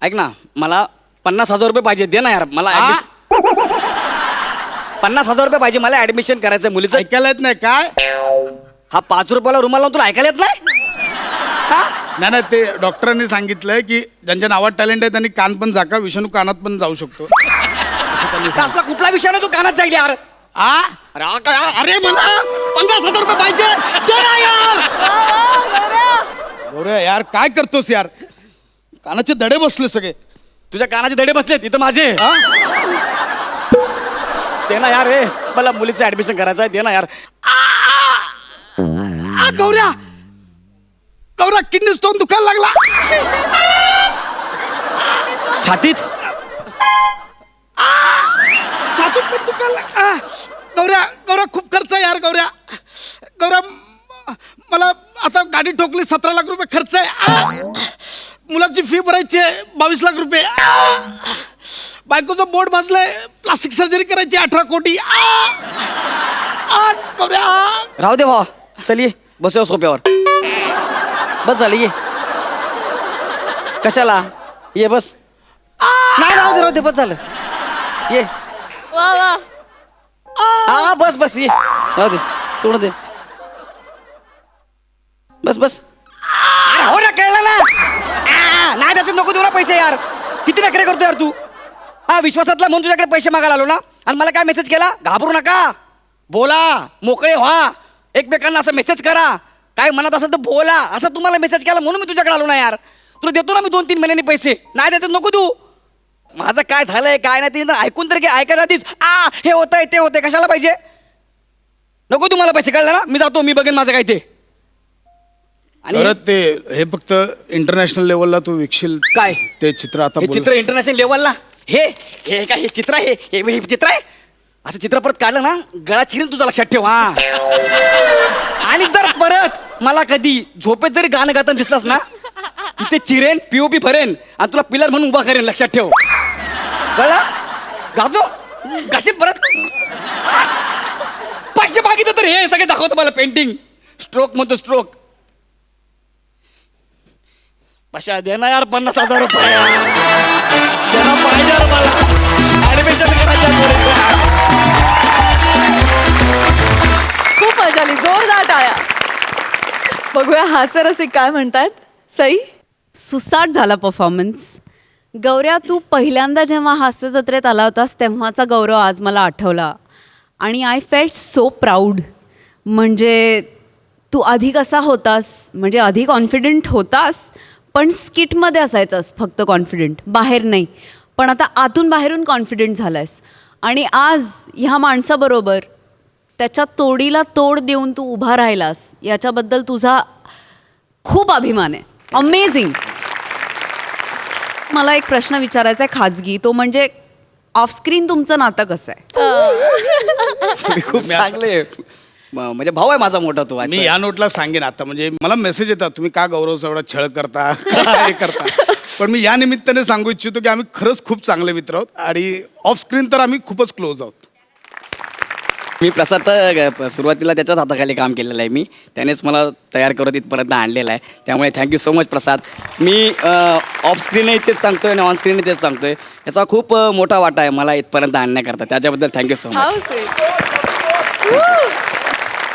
ऐक ना, मला 50,000 रुपये पाहिजे, दे ना यार मला. 50,000 रुपये पाहिजे मला ऍडमिशन करायचं मुलीचं. ऐकायला येत नाही काय? हा 5 रुपयाला रुमाल लावून तुला ऐकायला येत नाही? नाही नाही, ते डॉक्टरांनी सांगितलंय की ज्यांच्या नावात टॅलेंट आहे त्यांनी कान पण झाका, विषाणू कानात पण जाऊ शकतो. असला कुठला विषय तू कानात जाईल यार? अरे अरे मला 50,000 रुपये पाहिजे, दे ना यार. गौऱ्या यार, काय करतोस यार? कानाचे दडे बसले सगळे. तुझ्या कानाचे दडे बसलेत इथं माझे. दे ना यार रे, मला मुलीचं ऍडमिशन करायचं आहे, दे ना यार. गौऱ्या, गौऱ्या, किडनी स्टोन दुखायला लागला. छातीत छातीत पण दुखायला लागला. गौऱ्या, गौऱ्या, खूप खर्च आहे यार. गौऱ्या, गौऱ्या, मला आता गाडी ठोकली, 17 लाख रुपये खर्च आहे. मुलाची फी भरायची आहे, 22 लाख रुपये. बायकोचं बोट भाजलंय, प्लास्टिक सर्जरी करायची 18 कोटी. गौऱ्या, राहू दे भावा, चल ये बसूया सोप्यावर. बस झाली, ये. कशाला ये, बस. नाही राहू दे बस झालं, ये. वा वा. हा बस बस, ये. राहू दे, सोडू दे. बस बस. अरे हो ना, कळलं ना. नाही त्याचे नको देऊ ना पैसे यार. किती नखरे करतो यार तू. हा विश्वासातला म्हणून तुझ्याकडे पैसे मागायला आलो ना, आणि मला काय मेसेज केला? घाबरू नका, बोला, मोकळे व्हा, एकमेकांना असं मेसेज करा, काय मनात असेल तर बोला, असं तुम्हाला मेसेज केला म्हणून मी तुझ्याकडे आलो ना यार. तुला देतो ना मी 2-3 महिन्यांनी पैसे. नाही त्याच्यात नको देऊ. माझं काय झालंय काय नाही ते ऐकून तर ऐकायला आधीच हे होतंय ते होतंय, कशाला पाहिजे? नको तुम्हाला पैसे, कळलं ना. मी जातो, मी बघेन माझं काय ते. आणि परत ते हे फक्त इंटरनॅशनल लेवलला तू विकशील काय? ते चित्र आता हे बोल. चित्र इंटरनॅशनल लेवलला, हे हे काय, हे चित्र आहे, हे चित्र आहे. असं चित्र परत काढलं ना, गळा चिरीन तुझा, लक्षात ठेव. हा, आणि जर परत मला कधी झोपेत जरी गाणं गाताना दिसलास ना, इथे चिरेन, पीओपी भरेन आणि तुला पिलर म्हणून उभा करेन, लक्षात ठेव. कळलं? गाजो कसे परत पैसे मागितले तर हे सगळे दाखवतो मला. पेंटिंग स्ट्रोक म्हणतो, स्ट्रोक. पशा दे ना यार 50,000 रुपये. देना पाहिजे यार मला, ऍडमिशन करायचं. खूप मजा आली, जोरदार टाळ्या. बघूया हास्यरसिक काय म्हणतात. सई, सुसाट झाला परफॉर्मन्स. गौऱ्या, तू पहिल्यांदा जेव्हा हास्य जत्रेत आला होतास तेव्हाचा गौरव आज मला आठवला, आणि आय फेल्ट सो प्राऊड. म्हणजे तू आधी कसा होतास, म्हणजे आधी कॉन्फिडंट होतास, पण स्किटमध्ये असायचास फक्त कॉन्फिडंट, बाहेर नाही. पण आता आतून बाहेरून कॉन्फिडंट झालायस, आणि आज ह्या माणसाबरोबर त्याच्या तोडीला तोड देऊन तू उभा राहिलास, याच्याबद्दल तुझा खूप अभिमान आहे. अमेझिंग. मला एक प्रश्न विचारायचा आहे खाजगी, तो म्हणजे ऑफस्क्रीन तुमचं नातं कसं आहे? खूप चांगले, म्हणजे भाऊ आहे माझा मोठा तो. मी या नोटला सांगेन आता, म्हणजे मला मेसेज येतात तुम्ही का गौरवचा एवढा छळ करता, का हे करता. पण मी या निमित्ताने सांगू इच्छितो की आम्ही खरंच खूप चांगले मित्र आहोत, आणि ऑफ स्क्रीन तर आम्ही खूपच क्लोज आहोत. मी प्रसाद तर सुरुवातीला त्याच्याच हाताखाली काम केलेलं आहे. मी त्यानेच मला तयार करत इथपर्यंत आणलेलं आहे. त्यामुळे थँक्यू सो मच प्रसाद. मी ऑफ स्क्रीनही तेच सांगतोय आणि ऑन स्क्रीनही तेच सांगतोय. याचा खूप मोठा वाटा आहे मला इथपर्यंत आणण्याकरता. त्याच्याबद्दल thank you so much. How sweet.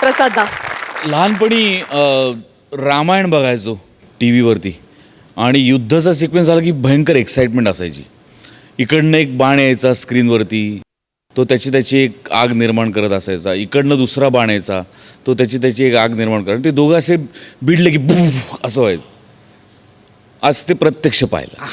प्रसादा, लहानपणी रामायण बघायचो टी व्हीवरती, आणि युद्धाचा सिक्वेन्स झाला की भयंकर एक्साइटमेंट असायची. इकडनं एक बाण यायचा स्क्रीनवरती, तो त्याची एक आग निर्माण करत असायचा. इकडनं दुसरा बाण यायचा, तो त्याची एक आग निर्माण करत. ते दोघं असे भिडले की बुफ असं व्हायचं. आज ते प्रत्यक्ष पाहिलं,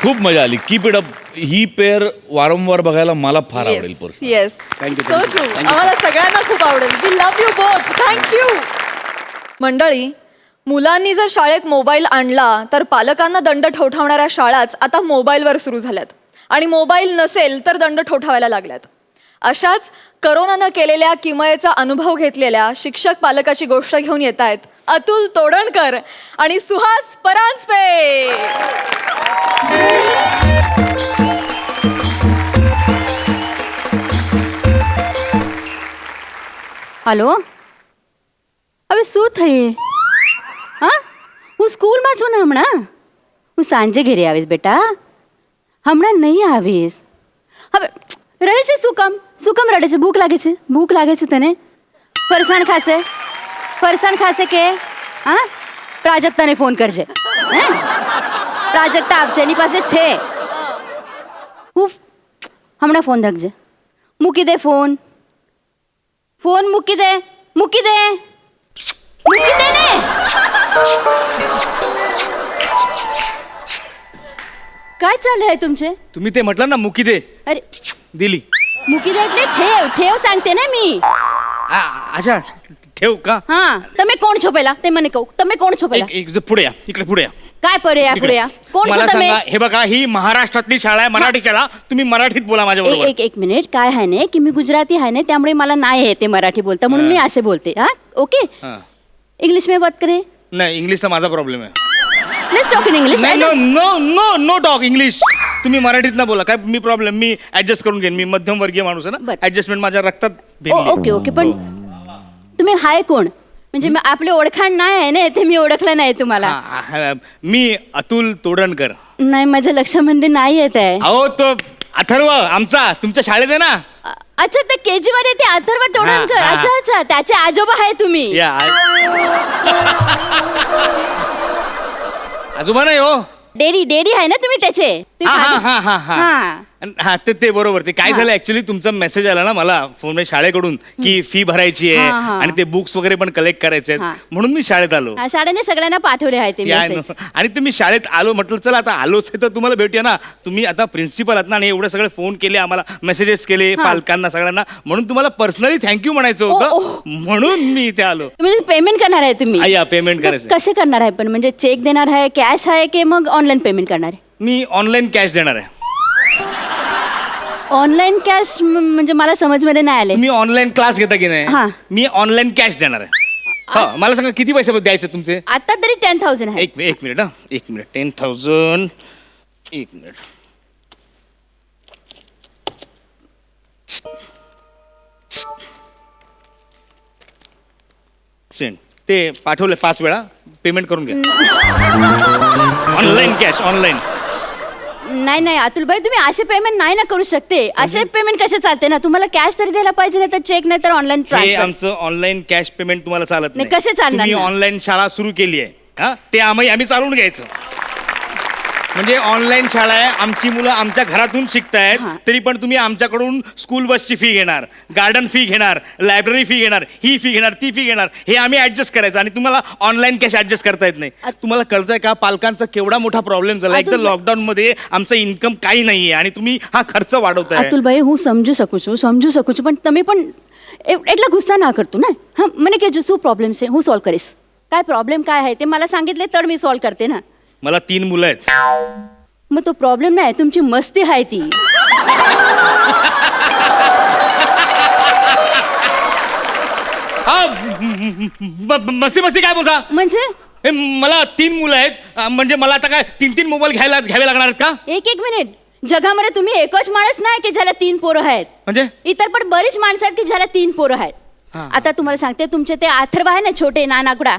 खूप मजा आली. Keep it up. ही पेअर वारंवार बघायला मला फार आवडेल. Person yes, Thank you, so thank you. True. Thank you, आम्हाला सगळ्यांना खूप आवडेल. We love you both. Thank you. मंडळी, मुलांनी जर शाळेत मोबाईल आणला तर पालकांना दंड ठोठावणाऱ्या शाळाच आता मोबाईलवर सुरू झाल्यात. आणि मोबाईल नसेल तर दंड ठोठावायला लागल्यात. अशाच करोनानं केलेल्या किमयेचा अनुभव घेतलेल्या शिक्षक पालकाची गोष्ट घेऊन येत आहेत अतुल तोडणकर आणि सुहास परांजपे. हेलो હવે શું થયું હા હું સ્કૂલમાં છું ને હમણાં હું સાંજે ઘરે આવીશ બેટા હમણાં નહીં આવીશ હવે રડે છે શું કામ રડે છે ભૂખ લાગે છે તને ફરસાણ ખાશે કે હા પ્રાજક્તાને ફોન કરજે હે પ્રાજક્તા આપશે એની પાસે છે હું હમણાં ફોન રાખજે મૂકી દે ફોન મૂકી દે ને काय चाललं आहे तुमचे तुम्ही ते म्हटलं ना मुकी दे अरे दिली. મૂકી દે એટલે ठेव सांगते ना मी अच्छा ठेव का? हा તમે કોણ છો પહેલા તે મને કહો તમે કોણ છો પહેલા एक पुढे या इकडे पुढे या. काय पुढे या कोण मला છો તમે सांगा, हे बघा ही महाराष्ट्रातली शाळा आहे मराठी शाळा. तुम्ही मराठीत बोला माझ्या बरोबर. एक मिनिट काय आहे ना की मी गुजराती आहे ना त्यामुळे मला नाही येते मराठी बोलता म्हणून मी असे बोलते हा ओके हा. इंग्लिश में बात करे नाही इंग्लिशचा माझा प्रॉब्लेम आहे. लेट्स टॉक इन इंग्लिश नाही नो टॉक इंग्लिश. तुम्ही मराठीत ना बोला काय मी प्रॉब्लेम मी ऍडजस्ट करून घेईन. मी मध्यमवर्गीय माणूस आहे ना बरं. ऍडजस्टमेंट माझ्या रक्तात भिनली आहे. ओके पण तुम्ही हाय कोण म्हणजे मी आपली ओळखाण नाही आहे ना ते मी ओळखलं नाही तुम्हाला हा, मी अतुल तोडणकर. नाही माझ्या लक्षामध्ये नाही येत आहे अहो तो अथर्व आमचा तुमच्या शाळेत आहे ना. अच्छा ते केजी मध्ये ते अथर्व टोणकर हा. अच्छा त्याचे आजोबा आहे तुम्ही या आजोबा नाही हो. डेडी आहे ना तुम्ही त्याचे तुम्ही हा ते बरोबर. ते काय झालं ऍक्च्युली तुमचा मेसेज आला ना मला फोन शाळेकडून की फी भरायची आहे आणि ते बुक्स वगैरे पण कलेक्ट करायचे आहेत म्हणून मी शाळेत आलो. शाळेने सगळ्यांना पाठवले आहे ते message. आणि तुम्ही शाळेत आलो म्हटलं चला आता आलोच आहे तर तुम्हाला भेटूया ना. तुम्ही आता प्रिन्सिपल आहात ना आणि एवढे सगळे फोन केले आम्हाला मेसेजेस केले पालकांना सगळ्यांना म्हणून तुम्हाला पर्सनली थँक्यू म्हणायचं होतं म्हणून मी इथे आलो. म्हणजे पेमेंट करणार आहे तुम्ही पेमेंट करायचं. कसे करणार आहे पण म्हणजे चेक देणार आहे कॅश आहे की मग ऑनलाईन पेमेंट करणार आहे मी ऑनलाईन कॅश देणार आहे. ऑनलाईन कॅश म्हणजे मला समजमध्ये नाही आले तुम्ही ऑनलाईन क्लास घेता की हा. नाही मी ऑनलाईन कॅश देणार आहे. हा मला सांगा किती पैसे द्यायचे तुमचे. आता तरी 10,000 आहे एक मिनिट 10,000 एक मिनिट. सेंड ते पाठवले 5 वेळा पेमेंट करून घ्या. Online cash online. नाही अतुल भाई तुम्ही असे पेमेंट नाही ना करू शकते असे पेमेंट कसे चालते ना तुम्हाला कॅश तरी द्यायला पाहिजे नाही तर चेक नाही तर ऑनलाईन हे ट्रान्सफर आमचं ऑनलाईन कॅश पेमेंट तुम्हाला चालत नाही, कसे चालणार तुम्ही ना? ऑनलाईन शाळा सुरू केली आहे हा ते आम्ही चालवून घ्यायचं. म्हणजे ऑनलाईन शाळा आहे आमची मुलं आमच्या घरातून शिकतायत तरी पण तुम्ही आमच्याकडून स्कूल बसची फी घेणार गार्डन फी घेणार लायब्ररी फी घेणार ही फी घेणार ती फी घेणार हे आम्ही ऍडजस्ट करायचं आणि तुम्हाला ऑनलाईन कॅश ऍडजस्ट करता येत नाही. तुम्हाला कळतंय का पालकांचा केवढा मोठा प्रॉब्लेम झाला. एक तर लॉकडाऊन मध्ये आमचं इन्कम काही नाहीये आणि तुम्ही हा खर्च वाढवताय. અતુલ ભાઈ હું સમજુ શકું છું પણ તમે પણ એટલા ગુસ્સા ના કરતું ને હા મને કહેજો શું પ્રોબ્લેમ છે હું સોલ્વ કરીશ काय प्रॉब्लेम काय आहे ते मला सांगितले तर मी सॉल्व करते ना. मला 3 मुलं आहेत. मग तो प्रॉब्लेम नाही तुमची मस्ती आहे ती. मस्ती काय बोलता म्हणजे मला 3 मुलं आहेत म्हणजे मला आता काय 3 मोबाईल घ्यावे लागणार आहेत का. एक मिनिट जगामध्ये तुम्ही एकच माणूस नाही की ज्याला 3 पोरं आहेत म्हणजे इतर पण बरीच माणसं आहेत की ज्याला 3 पोरं आहेत. आता तुम्हाला सांगते तुमचे ते अथर्व आहे ना छोटे नानाकुडा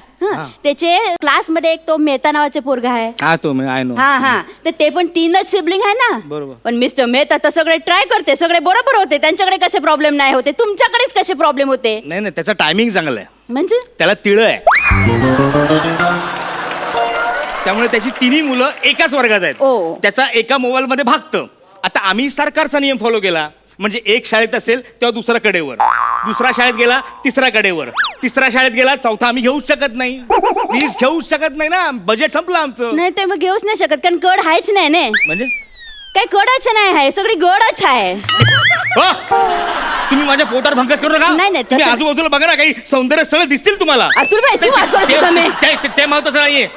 त्याचे क्लासमध्ये एक तो मेहता नावाचे पोरगा आहे. हा तो आय नो. हा तर ते पण 3च सिबलिंग आहे ना. बरोबर. पण मिस्टर मेहता तर सगळे ट्राय करते सगळे बरोबर होते त्यांच्याकडे कसे प्रॉब्लेम नाही होते तुमच्याकडेच कसे प्रॉब्लेम होते. नाही त्याचा टायमिंग चांगला आहे म्हणजे त्याला तिळ आहे त्यामुळे त्याची 3 मुलं एकाच वर्गात आहेत. त्याचा एका मोबाईल मध्ये भागतं. आता आम्ही सरकारचा नियम फॉलो केला म्हणजे एक शाळेत असेल तेव्हा दुसरा कडेवर दुसरा शाळेत गेला तिसरा कडेवर तिसरा शाळेत गेला चौथा आम्ही घेऊच शकत नाही. प्लीज घेऊच शकत नाही ना बजेट संपलं आमचं. नाही ते मग घेऊच नाही शकत कारण कड आहेच नाही ने म्हणजे काही कडच नाही आहे सगळी गडच आहे. तुम्ही माझ्या पोटावर भंकस करू नका. नाही, तुम्ही आजूबाजूला बघा ना काही सौंदर्य स्थळ दिसतील तुम्हाला. अतुल भाई तू वाद करू शकता मी ते महत्वाचं नाहीये.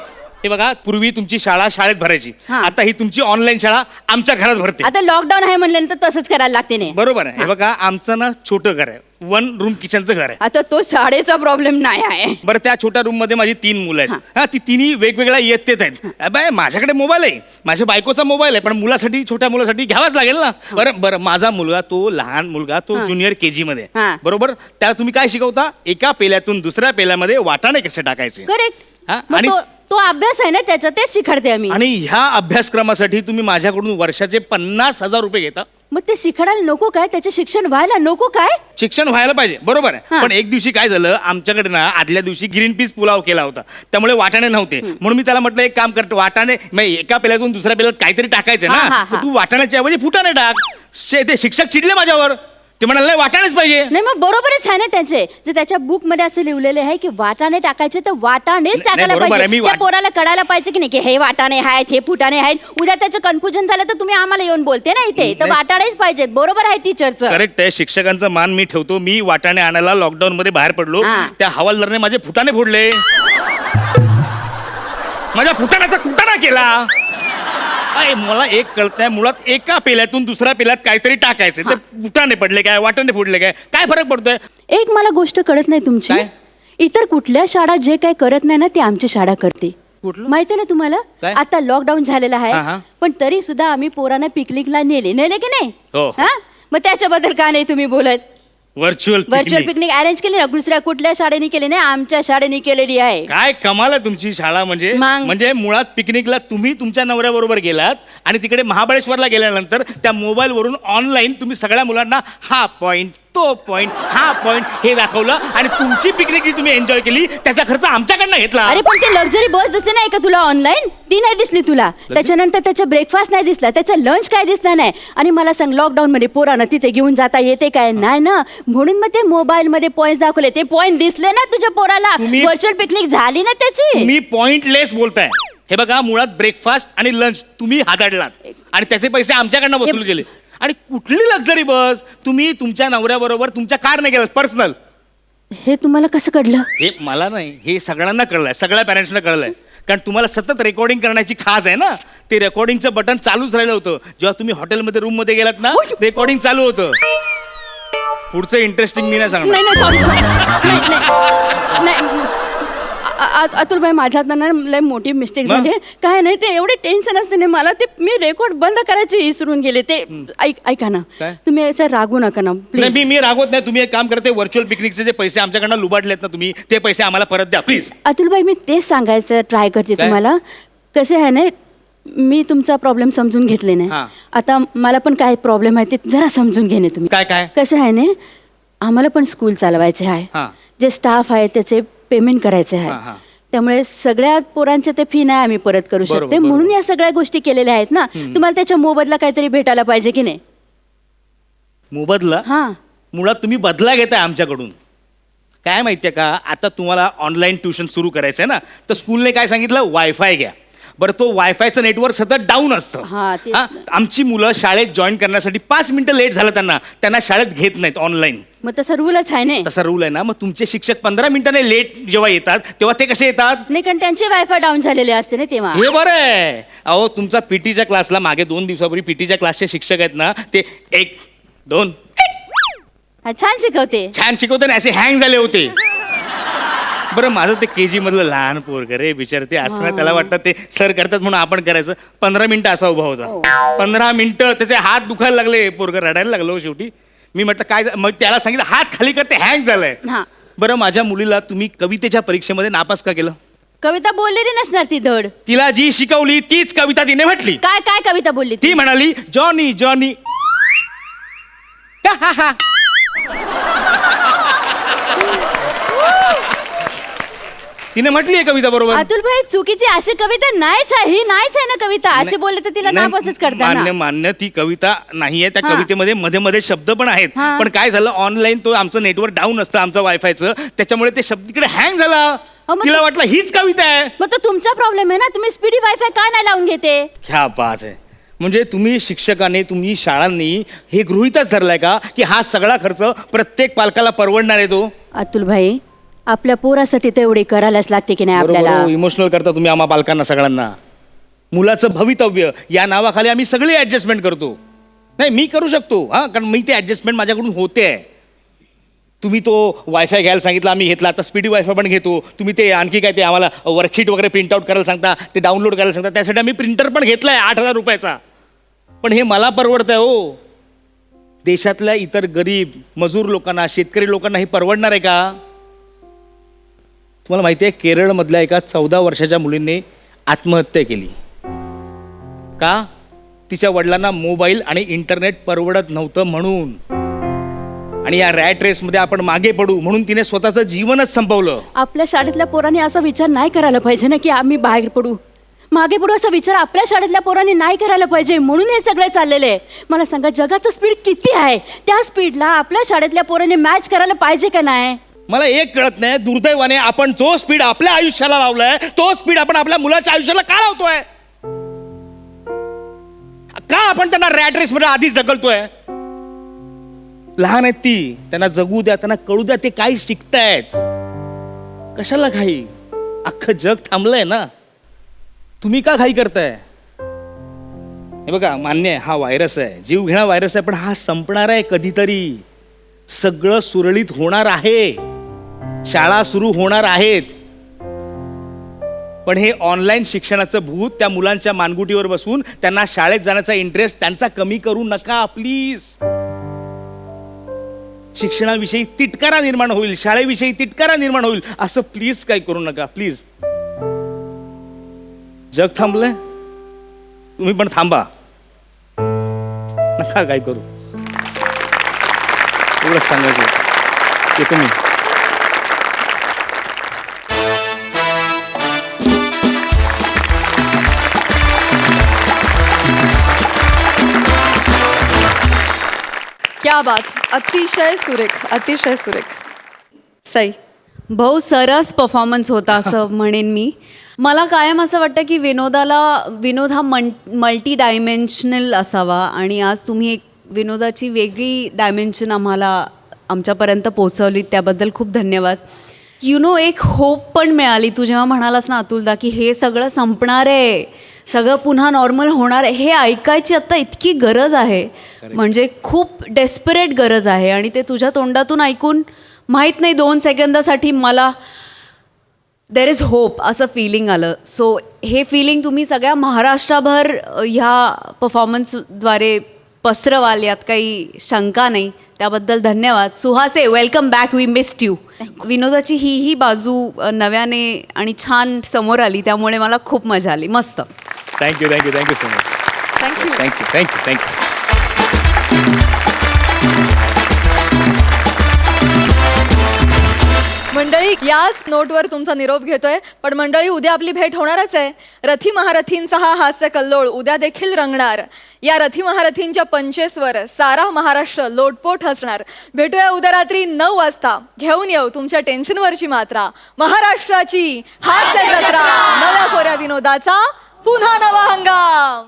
हे बघा, पूर्वी तुमची शाळा शाळेत भरायची, हा. आता ही तुमची ऑनलाईन शाळा आमच्या घरात भरते. आता लॉकडाऊन आहे म्हणल्यानंतर तसंच करायला लागते नाही. बरोबर आहे. हे बघा, आमचं ना छोटं घर आहे, 1 रूम किचनचं घर आहे. आता तो शाळेचा प्रॉब्लेम नाही आहे. बरं, त्या छोट्या रूम मध्ये माझी 3 मुलं आहेत. हा, ती तिन्ही वेगवेगळ्या इयत्तेत आहेत. बाय, माझ्याकडे मोबाईल आहे, माझ्या बायकोचा मोबाईल आहे, पण मुलासाठी, छोट्या मुलासाठी घ्यावाच लागेल ना. बरं, माझा मुलगा, तो लहान मुलगा, तो ज्युनियर KG मध्ये, हा. बरोबर. त्याला तुम्ही काय शिकवता? एका पेल्यातून दुसऱ्या पेल्यामध्ये वाटाणे कसे टाकायचे. करेक्ट. हा, मग आणि तो अभ्यास आहे ना त्याचा, तेच शिकाडते आम्ही. आणि ह्या अभ्यासक्रमासाठी तुम्ही माझ्याकडून वर्षाचे 50,000 रुपये घेता. मग ते शिकायला नको काय? त्याचे शिक्षण व्हायला नको काय? शिक्षण व्हायला पाहिजे, बरोबर आहे. हा. पण एक दिवशी काय झालं, आमच्याकडे ना आदल्या दिवशी ग्रीन पीस पुलाव केला होता, त्यामुळे वाटाणे नव्हते. म्हणून मी त्याला म्हटलं, एक काम करतो, वाटाणे एका पेल्यातून दुसऱ्या पेल्यात काहीतरी टाकायचं हा, ना, हा, तर हा. तू वाटाण्याच्या ऐवजी फुटाणे टाक. ते शिक्षक चिडले माझ्यावर. ते म्हणाले, नाही, वाटाणेच पाहिजे. नाही, मग बरोबरच आहे ना त्याचे. जे त्याच्या बुक मध्ये असं लिहिलेले आहे की वाटाणे टाकायचे, तर वाटाणेच नाही, टाकायला बरोबर आहे. पाहिजे. मी त्या पोराला कळायला पाहिजे की नाही की हे वाटाणे आहेत, हे फुटाणे आहेत. उद्या त्याचं कन्फ्युजन झालं तर तुम्ही आम्हाला येऊन बोलते ना इथे, तर वाटाणेच पाहिजेत. बरोबर आहे टीचरचं. करेक्ट आहे, शिक्षकांचा मान मी ठेवतो. मी वाटाणे आणायला लॉकडाऊन मध्ये बाहेर पडलो, हा. त्या हवालदारने माझे फुटाणे फोडले, माझ्या फुटाण्याचा कुटाणा केला. अरे, मला एक कळतंय, मुळात एका पेल्यातून दुसऱ्या पेल्यात काहीतरी टाकायचं, ते फुटाणे पडले काय, वाटाणे फोडले काय फरक पडतोय? एक मला गोष्ट कळत नाही तुमची. काय? इतर कुठल्या शाळा जे काही करत नाही ना, ते आमची शाळा करते. कुठलं? माहिती ना तुम्हाला? काय? आता लॉकडाऊन झालेला हा, हा. आहे, पण तरी सुद्धा आम्ही पोरांना पिकनिकला नेले की नाही? हो. हा, मग त्याच्याबद्दल का नाही तुम्ही बोलत? व्हर्च्युअल व्हर्च्युअल पिकनिक अरेंज केली ना, दुसऱ्या कुठल्या शाळेने केली नाही, आमच्या शाळेने केलेली आहे. काय कमाल आहे तुमची शाळा. मग? म्हणजे मुळात पिकनिकला तुम्ही तुमच्या नवऱ्याबरोबर गेलात आणि तिकडे महाबळेश्वरला गेल्यानंतर त्या मोबाईल वरून ऑनलाईन तुम्ही सगळ्या मुलांना हा पॉइंट, तो पॉइंट, हा पॉइंट हे दाखवलं आणि तुमची पिकनिक जी तुम्ही एन्जॉय केली त्याचा खर्च आमच्याकडनं घेतला. अरे पण ते लक्झरी बस दिसते नाही का तुला ऑनलाईन? ती नाही दिसली तुला. त्याच्यानंतर त्याचा ब्रेकफास्ट नाही दिसला, त्याचा लंच काय दिसला नाही. आणि मला सांग, लॉकडाऊन मध्ये पोरांना तिथे घेऊन जाता येते काय? नाही ना. म्हणून मग ते मोबाईल मध्ये पॉइंट दाखवले, ते पॉइंट दिसले ना तुझ्या पोराला. व्हर्च्युअल पिकनिक झाली ना त्याची. तुम्ही पॉइंटलेस बोलताय. हे बघा, मुळात ब्रेकफास्ट आणि लंच तुम्ही हाताळलात आणि त्याचे पैसे आमच्याकडनं वसूल केले. आणि कुठली लक्झरी बस? तुम्ही तुमच्या नवऱ्याबरोबर तुमच्या कारने गेलात, पर्सनल. हे तुम्हाला कसं कळलं? हे मला नाही, हे सगळ्यांना कळलंय, सगळ्या पॅरेंट्सना कळलंय. कारण तुम्हाला सतत रेकॉर्डिंग करण्याची खास आहे ना. ते रेकॉर्डिंगचं बटन चालूच राहिलं होतं जेव्हा तुम्ही हॉटेलमध्ये रूम मध्ये गेलात ना, रेकॉर्डिंग चालू होतं. पुढचं इंटरेस्टिंग मी नाही सांगणार. नाही सॉरी, नाही अतुल भाई, माझ्यात ना लय मोठी मिस्टेक झाली. काय नाही, ते एवढे टेन्शन असते ना मला, ते मी रेकॉर्ड बंद करायचे विसरून गेले. ते ऐका ना, तुम्ही असं रागू नका ना प्लीज. मी रागवत नाही. तुम्ही एक काम करते, व्हर्च्युअल पिकनिकचे जे पैसे आमच्याकडनं लुबाडलेत ना तुम्ही, ते पैसे आम्हाला परत द्या प्लीज. अतुल भाई, मी तेच सांगायचं ट्राय करते तुम्हाला. कसं आहे ना, मी तुमचा प्रॉब्लेम समजून घेतले नाही. आता मला पण काय प्रॉब्लेम आहे ते जरा समजून घेणे तुम्ही. काय कसं आहे ना, आम्हाला पण स्कूल चालवायचे आहे. जे स्टाफ आहे त्याचे पेमेंट करायचे आहे. त्यामुळे सगळ्या पोरांचे ते फी नाही आम्ही परत करू शकते. म्हणून या सगळ्या गोष्टी केलेल्या आहेत ना. तुम्हाला त्याच्या मोबदला काहीतरी भेटायला पाहिजे की नाही? मोबदला? हा, मुळात तुम्ही बदला घेताय आमच्याकडून. काय माहितीये का, आता तुम्हाला ऑनलाईन ट्युशन सुरू करायचंय ना, तर स्कूलने काय सांगितलं, वायफाय घ्या. बरं, तो वायफायचं नेटवर्क सतत डाऊन असतं. आमची मुलं शाळेत जॉईन करण्यासाठी 5 मिनिटं लेट झालं त्यांना शाळेत घेत नाहीत ऑनलाईन. मग तसं रूलच आहे ना. तसा रूल आहे ना. मग तुमचे शिक्षक 15 मिनिटांनी लेट जेव्हा येतात तेव्हा ते कसे येतात? नाही, कारण त्यांचे वायफाय डाऊन झालेले असते ना तेव्हा. हे बरं आहे. अहो, तुमचा पीटीच्या क्लासला मागे 2 दिवसापूर्वी पीटीच्या क्लासचे शिक्षक आहेत ना, ते 1, 2 छान शिकवते. छान शिकवते ना, असे हँग झाले होते. बरं, माझं ते KG मधलं लहान पोरग रे, बिचार ते असं नाही, त्याला वाटतं ते सर करतात म्हणून आपण करायचं. 15 मिनिटं असा उभा होता. 15 मिनिटं त्याचे हात दुखायला लागले, पोरग रडायला लागलो. शेवटी मी म्हटलं काय, मग त्याला सांगितलं हात खाली करते, हँग झालंय. बरं, माझ्या मुलीला तुम्ही कवितेच्या परीक्षेमध्ये नापास का केलं? कविता बोललेली नसणार ती धड. तिला जी शिकवली तीच कविता तिने म्हटली. काय काय कविता बोलली ती म्हणाली, जॉनी जॉनी. तिने म्हटली कविता बरोबर. अतुल भाई, चुकीची अशी कविता नाहीच आहे. ही नाहीच आहे ना कविता. अशी बोलले तर तिला नापासच करतात. मान्य, ती कविता नाहीये. त्या कवितेमध्ये मध्ये मध्ये शब्द पण आहेत. पण काय झालं, ऑनलाईन तो आमचं नेटवर्क डाऊन असतं आमचं वायफायचं, त्याच्यामुळे ते शब्द तिकडे हँग झाला. तिला वाटलं हीच कविता आहे. मग तो तुमचा प्रॉब्लेम आहे ना. तुम्ही स्पीडी वायफाय का नाही लावून घेते? क्या बात आहे. म्हणजे तुम्ही शिक्षकांनी, तुम्ही शाळांनी हे गृहीतच धरलाय का की हा सगळा खर्च प्रत्येक पालकाला परवडणार आहे तो? अतुल भाई, आपल्या पोरासाठी तेवढी करायलाच लागते की नाही आपल्याला. इमोशनल करता तुम्ही आम्हा पालकांना सगळ्यांना. मुलाचं भवितव्य या नावाखाली आम्ही सगळे ऍडजस्टमेंट करतो. नाही मी करू शकतो हां, कारण मी ते ऍडजस्टमेंट माझ्याकडून होते आहे. तुम्ही तो वायफाय घ्यायला सांगितला, आम्ही घेतला. आता स्पीडी वायफाय पण घेतो. तुम्ही ते आणखी काय ते आम्हाला वर्कशीट वगैरे प्रिंट आउट करायला सांगता, ते डाउनलोड करायला सांगता, त्यासाठी आम्ही प्रिंटर पण घेतलाय 8,000 रुपयाचा. पण हे मला परवडत आहे हो. देशातल्या इतर गरीब मजूर लोकांना, शेतकरी लोकांना हे परवडणार आहे का? तुम्हाला माहिती आहे केरळमधल्या एका 14 वर्षाच्या मुलीने आत्महत्या केली. का? तिच्या वडिलांना मोबाईल आणि इंटरनेट परवडत नव्हतं म्हणून. आणि या रॅट रेसमध्ये आपण मागे पडू म्हणून तिने स्वतःचं जीवनच संपवलं. आपल्या शाळेतल्या पोरांनी असा विचार नाही करायला पाहिजे ना की आम्ही बाहेर पडू, मागे पडू. असा विचार आपल्या शाळेतल्या पोरांनी नाही करायला पाहिजे, म्हणून हे सगळे चाललेले आहे. मला सांगा जगाचं स्पीड किती आहे, त्या स्पीडला आपल्या शाळेतल्या पोरांनी मॅच करायला पाहिजे का नाही? मला एक कळत नाही, दुर्दैवाने आपण जो स्पीड आपल्या आयुष्याला लावलाय तो स्पीड आपण आपल्या मुलाच्या आयुष्याला का लावतोय? का आपण त्यांना रॅट रेस मध्ये आधीच ढकलतोय? लहान आहेत ती, त्यांना जगू द्या, त्यांना कळू द्या ते काय शिकतायत. कशाला घाई? अख्खं जग थांबलंय ना, तुम्ही का घाई करताय? हे बघा, मान्य आहे हा व्हायरस आहे, जीवघेणा व्हायरस आहे, पण हा संपणार आहे कधीतरी. सगळं सुरळीत होणार आहे, शाळा सुरू होणार आहेत. पण हे ऑनलाईन शिक्षणाचं भूत त्या मुलांच्या मानगुटीवर बसून त्यांना शाळेत जाण्याचा इंटरेस्ट त्यांचा कमी करू नका प्लीज. शिक्षणाविषयी तिटकारा निर्माण होईल, शाळेविषयी तिटकारा निर्माण होईल, असं प्लीज काय करू नका प्लीज. जग थांबलंय, तुम्ही पण थांबा, नका काय करू. एवढंच सांगायचं ते तुम्ही. क्या बात, अतिशय सुरेख, अतिशय सुरेख. सई, भाऊ सरस परफॉर्मन्स होता असं म्हणेन मी. मला कायम असं वाटतं की विनोद हा मल्टी डायमेन्शनल असावा, आणि आज तुम्ही एक विनोदाची वेगळी डायमेन्शन आमच्यापर्यंत पोहोचवली, त्याबद्दल खूप धन्यवाद. एक होप पण मिळाली. तू जेव्हा म्हणालास ना अतुलदा की हे सगळं संपणार आहे, सगळं पुन्हा नॉर्मल होणार आहे, हे ऐकायची आत्ता इतकी गरज आहे, म्हणजे खूप डेस्परेट गरज आहे. आणि ते तुझ्या तोंडातून ऐकून माहीत नाही 2 सेकंदासाठी मला देर इज होप असं फिलिंग आलं. सो हे फिलिंग तुम्ही सगळ्या महाराष्ट्राभर ह्या परफॉर्मन्सद्वारे पसरवाल, यात काही शंका नाही. त्याबद्दल धन्यवाद. सुहासे, welcome back, we missed you. विनोदाची ही बाजू नव्याने आणि छान समोर आली, त्यामुळे मला खूप मजा आली. मस्त. Thank you thank you thank you so much. Thank you. Thank you thank you thank you. मंडळी, याच नोटवर तुमचा निरोप घेतोय. पण मंडळी, उद्या आपली भेट होणारच आहे. रथी महारथींचा हा हास्य कल्लोळ उद्या देखील रंगणार. या रथी महारथींच्या पंचेसवर सारा महाराष्ट्र लोटपोट हसणार. भेटूया उद्या रात्री 9 वाजता. घेऊन येऊ तुमच्या टेन्शनवरची मात्रा. महाराष्ट्राची हास्य जत्रा, नव्या कोऱ्या विनोदाचा पुन्हा नवा हंगाम.